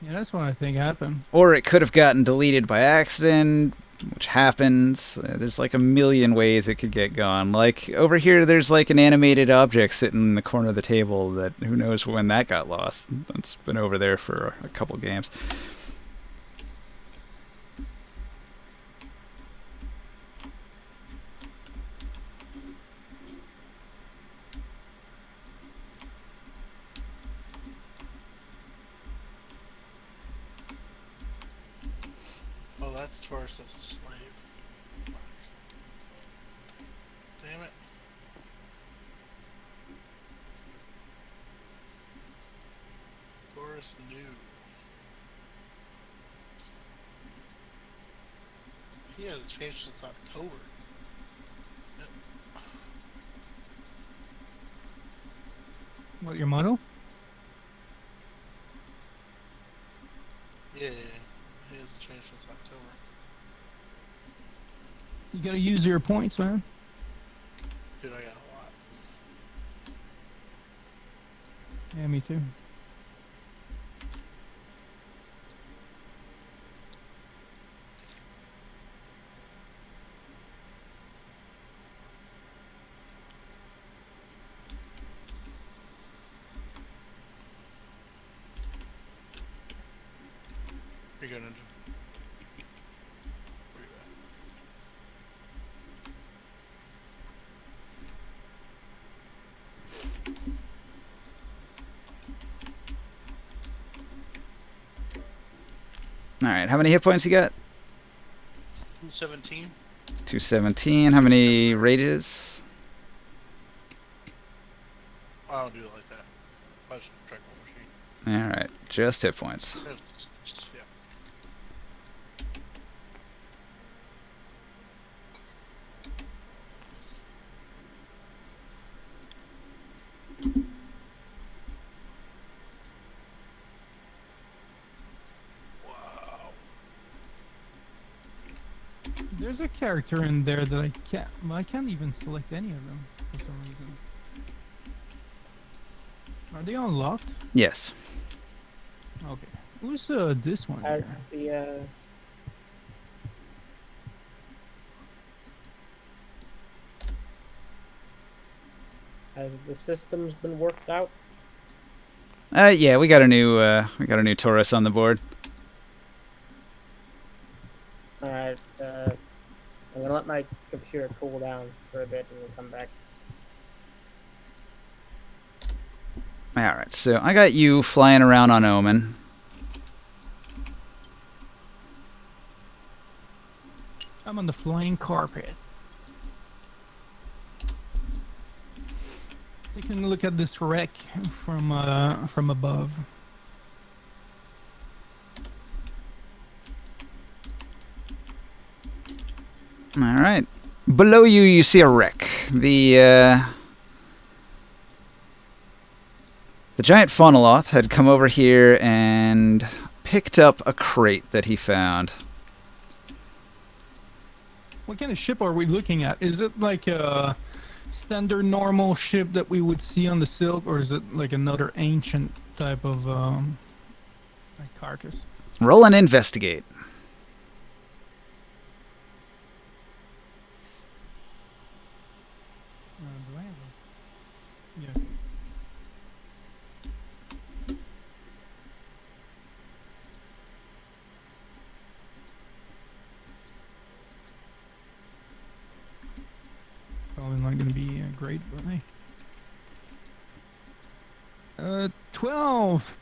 Yeah, that's what I think happened. Or it could have gotten deleted by accident, which happens. There's like a million ways it could get gone. Like, over here, there's like an animated object sitting in the corner of the table that who knows when that got lost. It's been over there for a couple games. that's Taurus as a slave. Damn it. Taurus new. He hasn't changed since October. What, your model? Yeah, he hasn't changed since October. You gotta use your points, man. Dude, I got a lot. Yeah, me too. You're gonna do. Where you All right, how many hit points you got? 217. 217. How many rages? I don't do it like that. I just track my machine. All right, just hit points. Yeah. Wow. There's a character in there that I can't. Well, I can't even select any of them for some reason. Are they unlocked? Yes. Okay. Who's this one? Has Here? the has the systems been worked out? Yeah, we got a new Taurus on the board. All right. I'm gonna let my computer cool down for a bit and we'll come back. All right, so I got you flying around on Omen. I'm on the flying carpet. Taking a look at this wreck from above. All right. Below you, you see a wreck. The giant Fauneloth had come over here and picked up a crate that he found. What kind of ship are we looking at? Is it like a standard normal ship that we would see on the Silk, or is it like another ancient type of like carcass? Roll and investigate. Do I have a... Yes. Probably not going to be great, but hey. 12.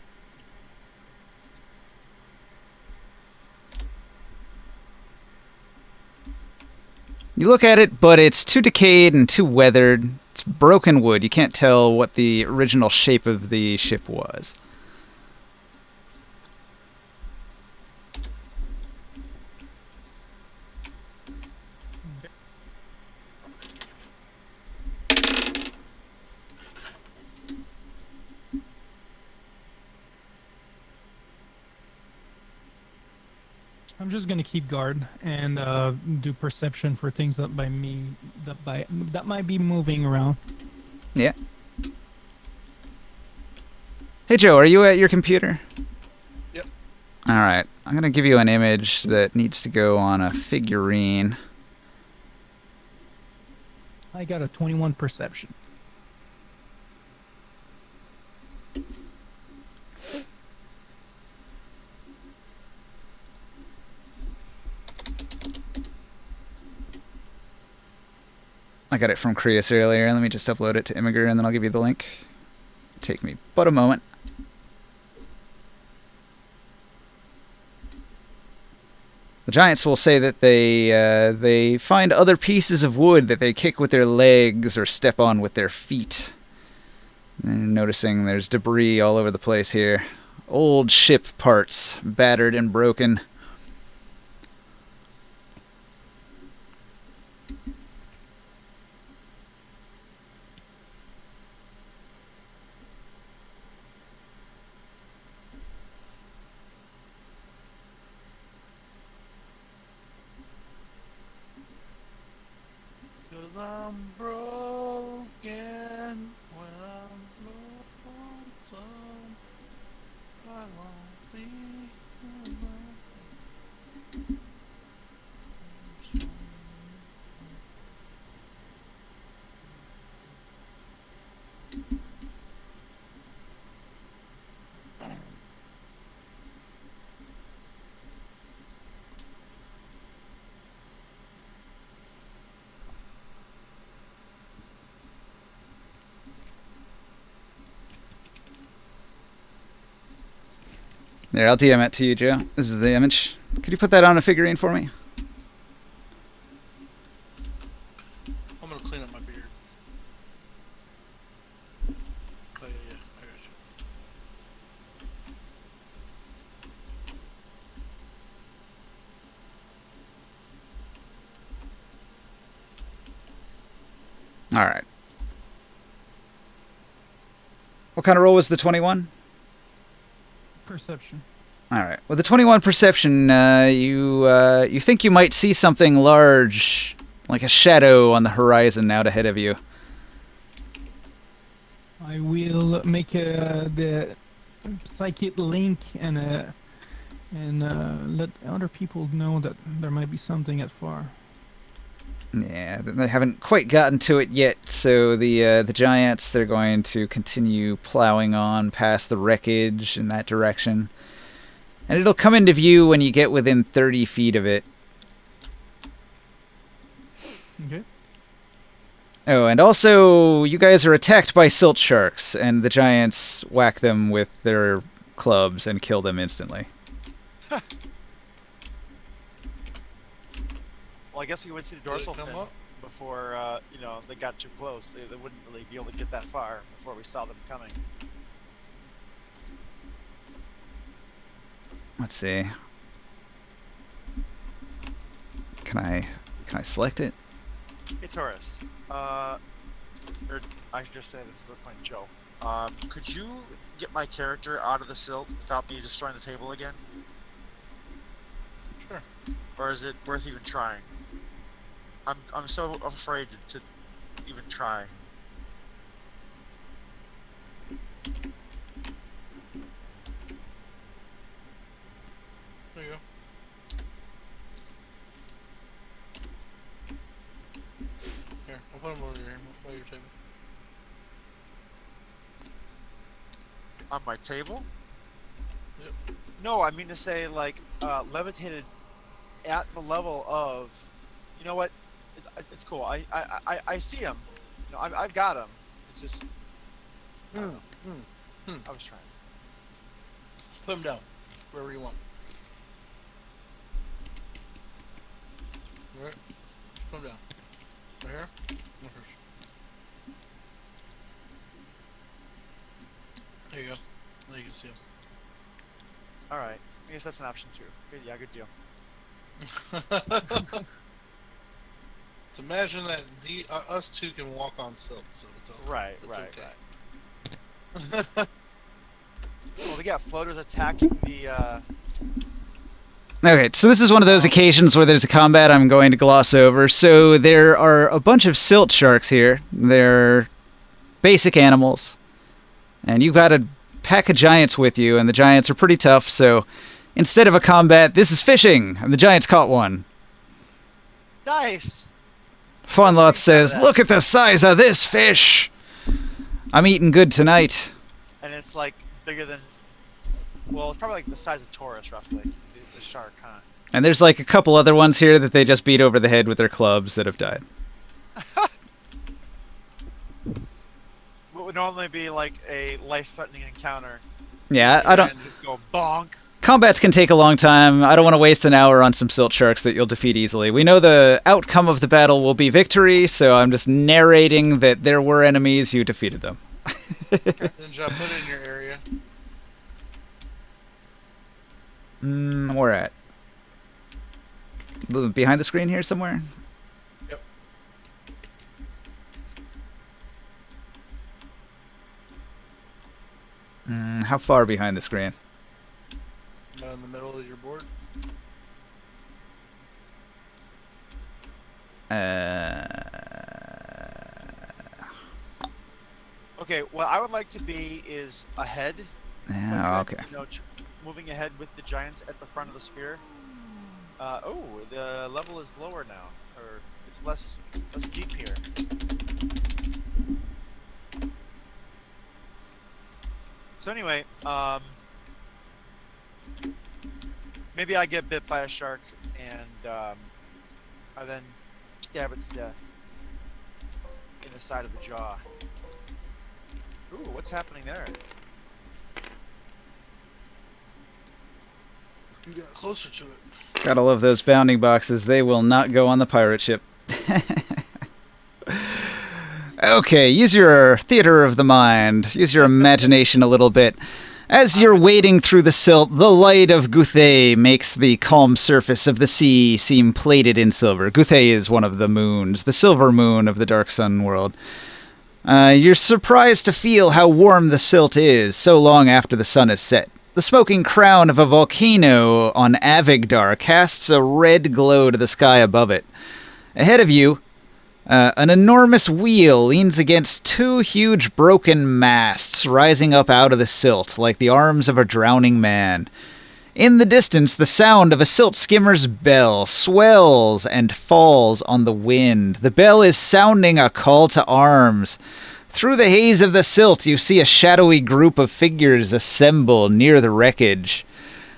You look at it, but it's too decayed and too weathered. It's broken wood. You can't tell what the original shape of the ship was. I'm just gonna keep guard and do perception for things that that might be moving around. Yeah. Hey Joe, are you at your computer? Yep. All right. I'm going to give you an image that needs to go on a figurine. I got a 21 perception. I got it from Creus earlier. Let me just upload it to Imgur and then I'll give you the link. Take me but a moment. The giants will say that they find other pieces of wood that they kick with their legs or step on with their feet. And noticing there's debris all over the place here. Old ship parts, battered and broken. Cause I'm broken when I'm lonesome. I won't be alone. There, I'll DM it to you, Joe. This is the image. Could you put that on a figurine for me? I'm gonna clean up my beard. Oh yeah, yeah, I got you. All right. What kind of roll was the 21? Perception. All right. With the 21 perception, you think you might see something large, like a shadow on the horizon out ahead of you. I will make the psychic link and let other people know that there might be something at far. Yeah, they haven't quite gotten to it yet, so the giants, they're going to continue plowing on past the wreckage in that direction. And it'll come into view when you get within 30 feet of it. Okay. Oh, and also, you guys are attacked by silt sharks, and the giants whack them with their clubs and kill them instantly. Well, I guess we would see the Did it dorsal come fin up? before, you know, they got too close. They wouldn't really be able to get that far before we saw them coming. Let's see. Can I select it? Hey, Taurus. Or I should just say this is my Joe. Could you get my character out of the silt without me destroying the table again? Sure. Or is it worth even trying? I'm so afraid to even try. There you go. Here, I'll put him over here by your table. On my table? Yep. No, I mean to say like levitated at the level of, you know what? It's cool. I see him. You know, I've got him. It's just. I don't know. I was trying. Put him down, wherever you want. Alright, put him down. Right here? One first. There you go. Now you can see him. All right. I guess that's an option too. Good, yeah, good deal. So imagine that us two can walk on silk, so it's all Right, it's right, okay. right. Well, we got floaters attacking the. Okay, so this is one of those occasions where there's a combat I'm going to gloss over. So there are a bunch of silt sharks here. They're basic animals. And you've got a pack of giants with you, and the giants are pretty tough, so instead of a combat, this is fishing, and the giants caught one. Nice. Fawnloth says, "Look at the size of this fish! I'm eating good tonight." And it's like bigger than. Well, it's probably like the size of Taurus, roughly. The shark, huh? And there's like a couple other ones here that they just beat over the head with their clubs that have died. What would normally be like a life-threatening encounter. Yeah, I don't. And just go bonk. Combats can take a long time. I don't want to waste an hour on some silt sharks that you'll defeat easily. We know the outcome of the battle will be victory, so I'm just narrating that there were enemies, you defeated them. Ninja, put it in your area. Where at? Behind the screen here somewhere? Yep. How far behind the screen? In the middle of your board. Okay, what I would like to be is ahead. Yeah, okay. You know, moving ahead with the giants at the front of the spear. Oh, the level is lower now, or it's less deep here. So anyway, maybe I get bit by a shark and I then stab it to death in the side of the jaw. Ooh, what's happening there? You got closer to it. Gotta love those bounding boxes. They will not go on the pirate ship. Okay, use your theater of the mind. Use your imagination a little bit. As you're wading through the silt, the light of Guthay makes the calm surface of the sea seem plated in silver. Guthay is one of the moons, the silver moon of the Dark Sun world. You're surprised to feel how warm the silt is so long after the sun has set. The smoking crown of a volcano on Avigdar casts a red glow to the sky above it. Ahead of you, an enormous wheel leans against two huge broken masts rising up out of the silt like the arms of a drowning man. In the distance, the sound of a silt skimmer's bell swells and falls on the wind. The bell is sounding a call to arms. Through the haze of the silt, you see a shadowy group of figures assemble near the wreckage.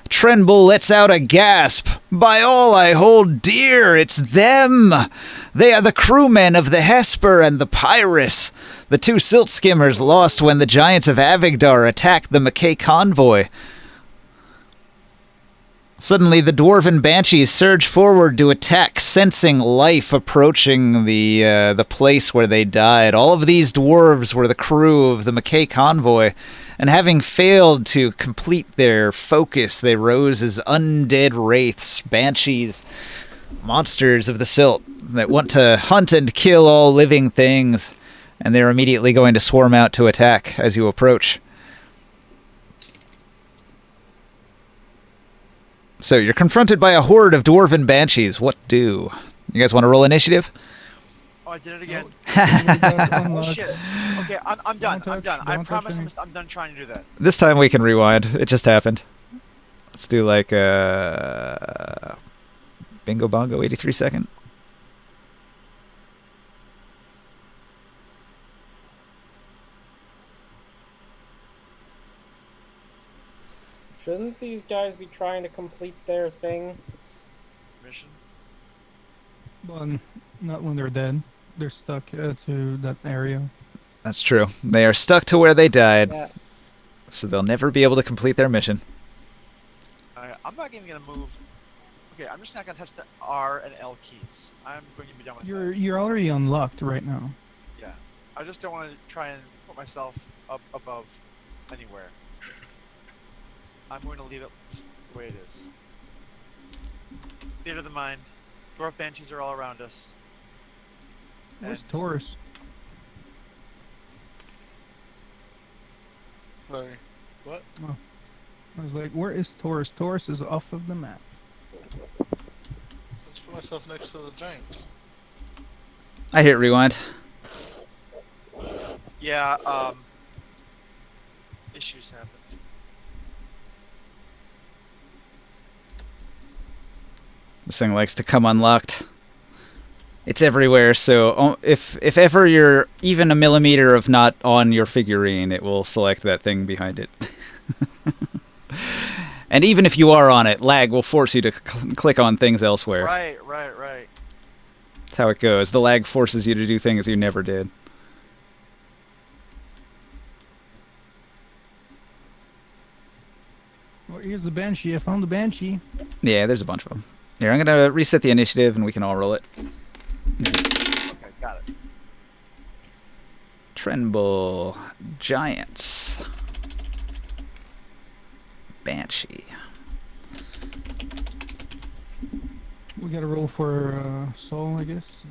Trenbull lets out a gasp. By all I hold dear, it's them! They are the crewmen of the Hesper and the Pyrrhus, the two silt skimmers lost when the giants of Avigdar attacked the Mackay convoy. Suddenly, the dwarven banshees surge forward to attack, sensing life approaching the place where they died. All of these dwarves were the crew of the Mackay convoy, and having failed to complete their focus, they rose as undead wraiths, banshees, monsters of the silt that want to hunt and kill all living things, and they're immediately going to swarm out to attack as you approach. So you're confronted by a horde of dwarven banshees. What do? You guys want to roll initiative? Oh, I did it again. Oh, Oh shit. Okay, I'm done. I'm done. I promise I'm done trying to do that. This time we can rewind. It just happened. Let's do like Bingo Bongo 83 second. Shouldn't these guys be trying to complete their thing? Mission. Well, not when they're dead. They're stuck to that area. That's true. They are stuck to where they died, Yeah. so they'll never be able to complete their mission. I'm not even gonna move. Okay, I'm just not gonna touch the R and L keys. I'm going to be done with that. You're already unlocked right now. Yeah. I just don't want to try and put myself up above anywhere. I'm going to leave it just the way it is. Theater of the mind. Dwarf banshees are all around us. Where's And- Taurus? Sorry. What? I was like, where is Taurus? Taurus is off of the map. Let's put myself next to the giants. I hit rewind. Yeah, issues happen. This thing likes to come unlocked. It's everywhere, so if ever you're even a millimeter of not on your figurine, it will select that thing behind it. And even if you are on it, lag will force you to click on things elsewhere. Right. That's how it goes. The lag forces you to do things you never did. Oh, here's the Banshee. I found the Banshee. Yeah, there's a bunch of them. Here, I'm gonna reset the initiative and we can all roll it. Okay, got it. Tremble. Giants. Banshee. We gotta roll for Soul, I guess.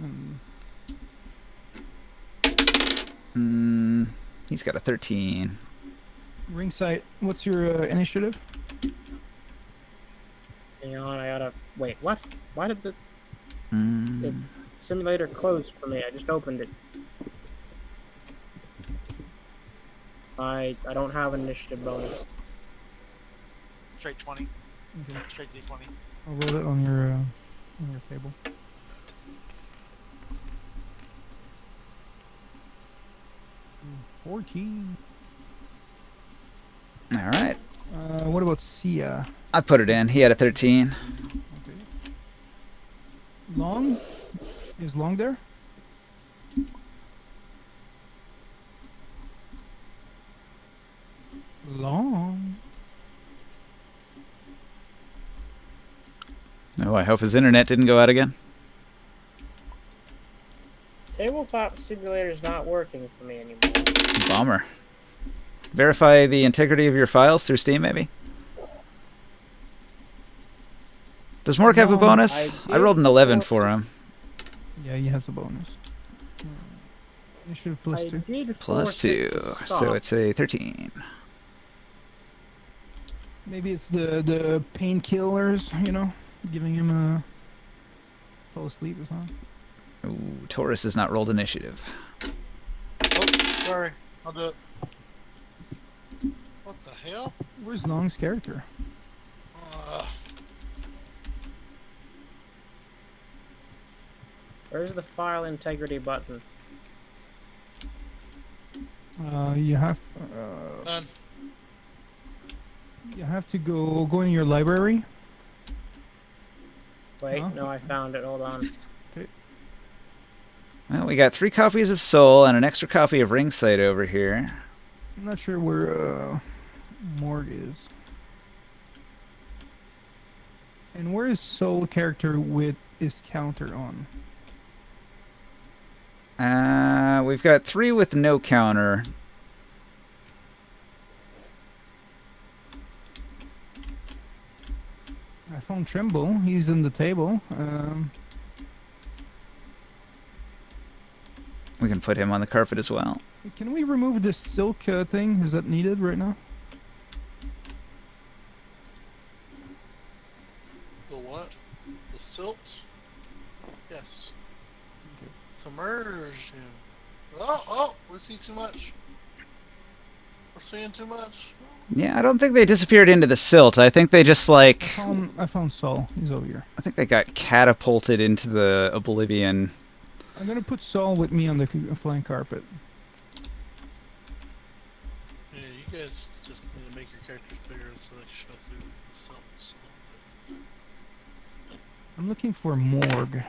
And He's got a 13. Ringside, what's your initiative? Hang on, I gotta wait. What? Why did the Mm, simulator close for me? I just opened it. I don't have an initiative bonus. Straight 20. Okay. Straight D20. I'll roll it on your table. Mm, 14. all right. What about Sia? I put it in. He had a 13. Okay. Long? Is Long there? Long. Oh, I hope his internet didn't go out again. Tabletop simulator's not working for me anymore. Bummer. Verify the integrity of your files through Steam, maybe? Does Mork have a No, bonus? I did rolled an 11 force for it. him. Yeah, he has a bonus. Initiative plus I 2. did Plus force it 2. to So stop. it's a 13. Maybe it's the painkillers, you know, giving him a fall asleep or something. Ooh, Taurus has not rolled initiative. Oh, sorry. I'll do it. What the hell? Where's Long's character? Where's the file integrity button? You have Done. you have to go in your library. Wait, Huh? no, I found it. Hold on. Well, we got 3 copies of Soul and an extra copy of Ringside over here. I'm not sure where Morg is. And where is Soul character with his counter on? We've got 3 with no counter. I found Tremble. He's in the table. We can put him on the carpet as well. Can we remove this silk thing? Is that needed right now? The what? The silt? Yes. Okay. Submerge him. Oh, we see too much. We're seeing too much. Yeah, I don't think they disappeared into the silt. I think they just like... I found Saul. He's over here. I think they got catapulted into the oblivion. I'm gonna put Saul with me on the flying carpet. Yeah, you guys just need to make your characters bigger so they can show through the silt. So. I'm looking for Morg.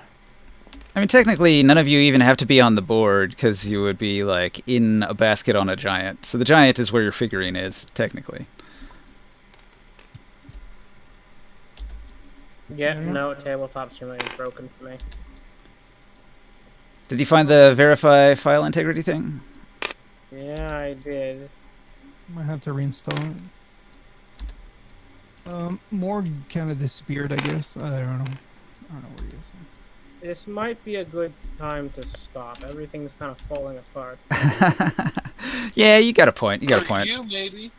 I mean, technically, none of you even have to be on the board, because you would be, like, in a basket on a giant. So the giant is where your figurine is, technically. Yeah, Mhm. no, tabletop simulator is broken for me. Did you find the verify file integrity thing? Yeah, I did. Might have to reinstall it. Morg kind of disappeared, I guess. I don't know. I don't know where he is. This might be a good time to stop. Everything's kind of falling apart. Yeah, you got a point. You got a For point. you, maybe.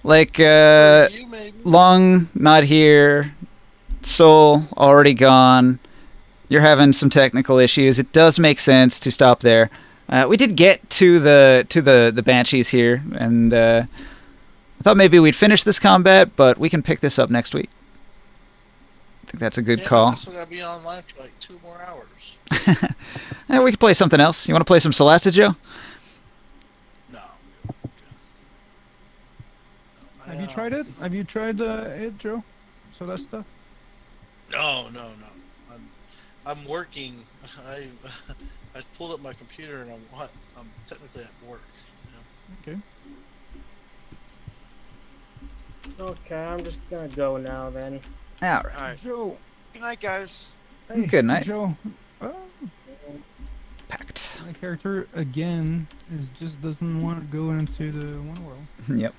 Like, For you, maybe. Long, not here. Soul, already gone. You're having some technical issues. It does make sense to stop there. We did get to the Banshees here, and I thought maybe we'd finish this combat, but we can pick this up next week. I think that's a good Yeah, call. I still gotta be online for like 2 more hours. We can play something else. You want to play some Solasta, Joe? No. Have you tried it? Have you tried it, Joe? So that stuff? No. I'm working. I pulled up my computer and I'm technically at work. You know? Okay. Okay, I'm just gonna go now then. All All right. right. Joe. Good night, guys. Hey, Good night. Joe. Packed. My character again just doesn't want to go into the one world. Yep.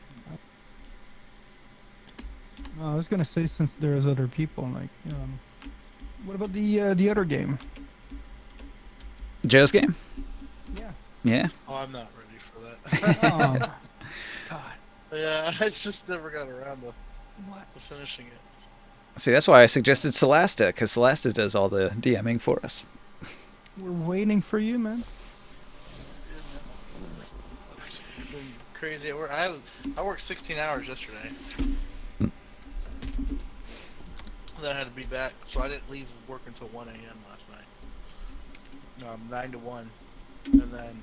I was gonna say, since there's other people, like, what about the other game? Joe's game. Yeah. Yeah. Oh, I'm not ready for that. Oh, God. Yeah, I just never got around to What? finishing it. See, that's why I suggested Celasta, because Celasta does all the DMing for us. We're waiting for you, man. It's been crazy at work. I worked 16 hours yesterday. Then I had to be back, so I didn't leave work until 1 a.m. last night. 9 to 1, and then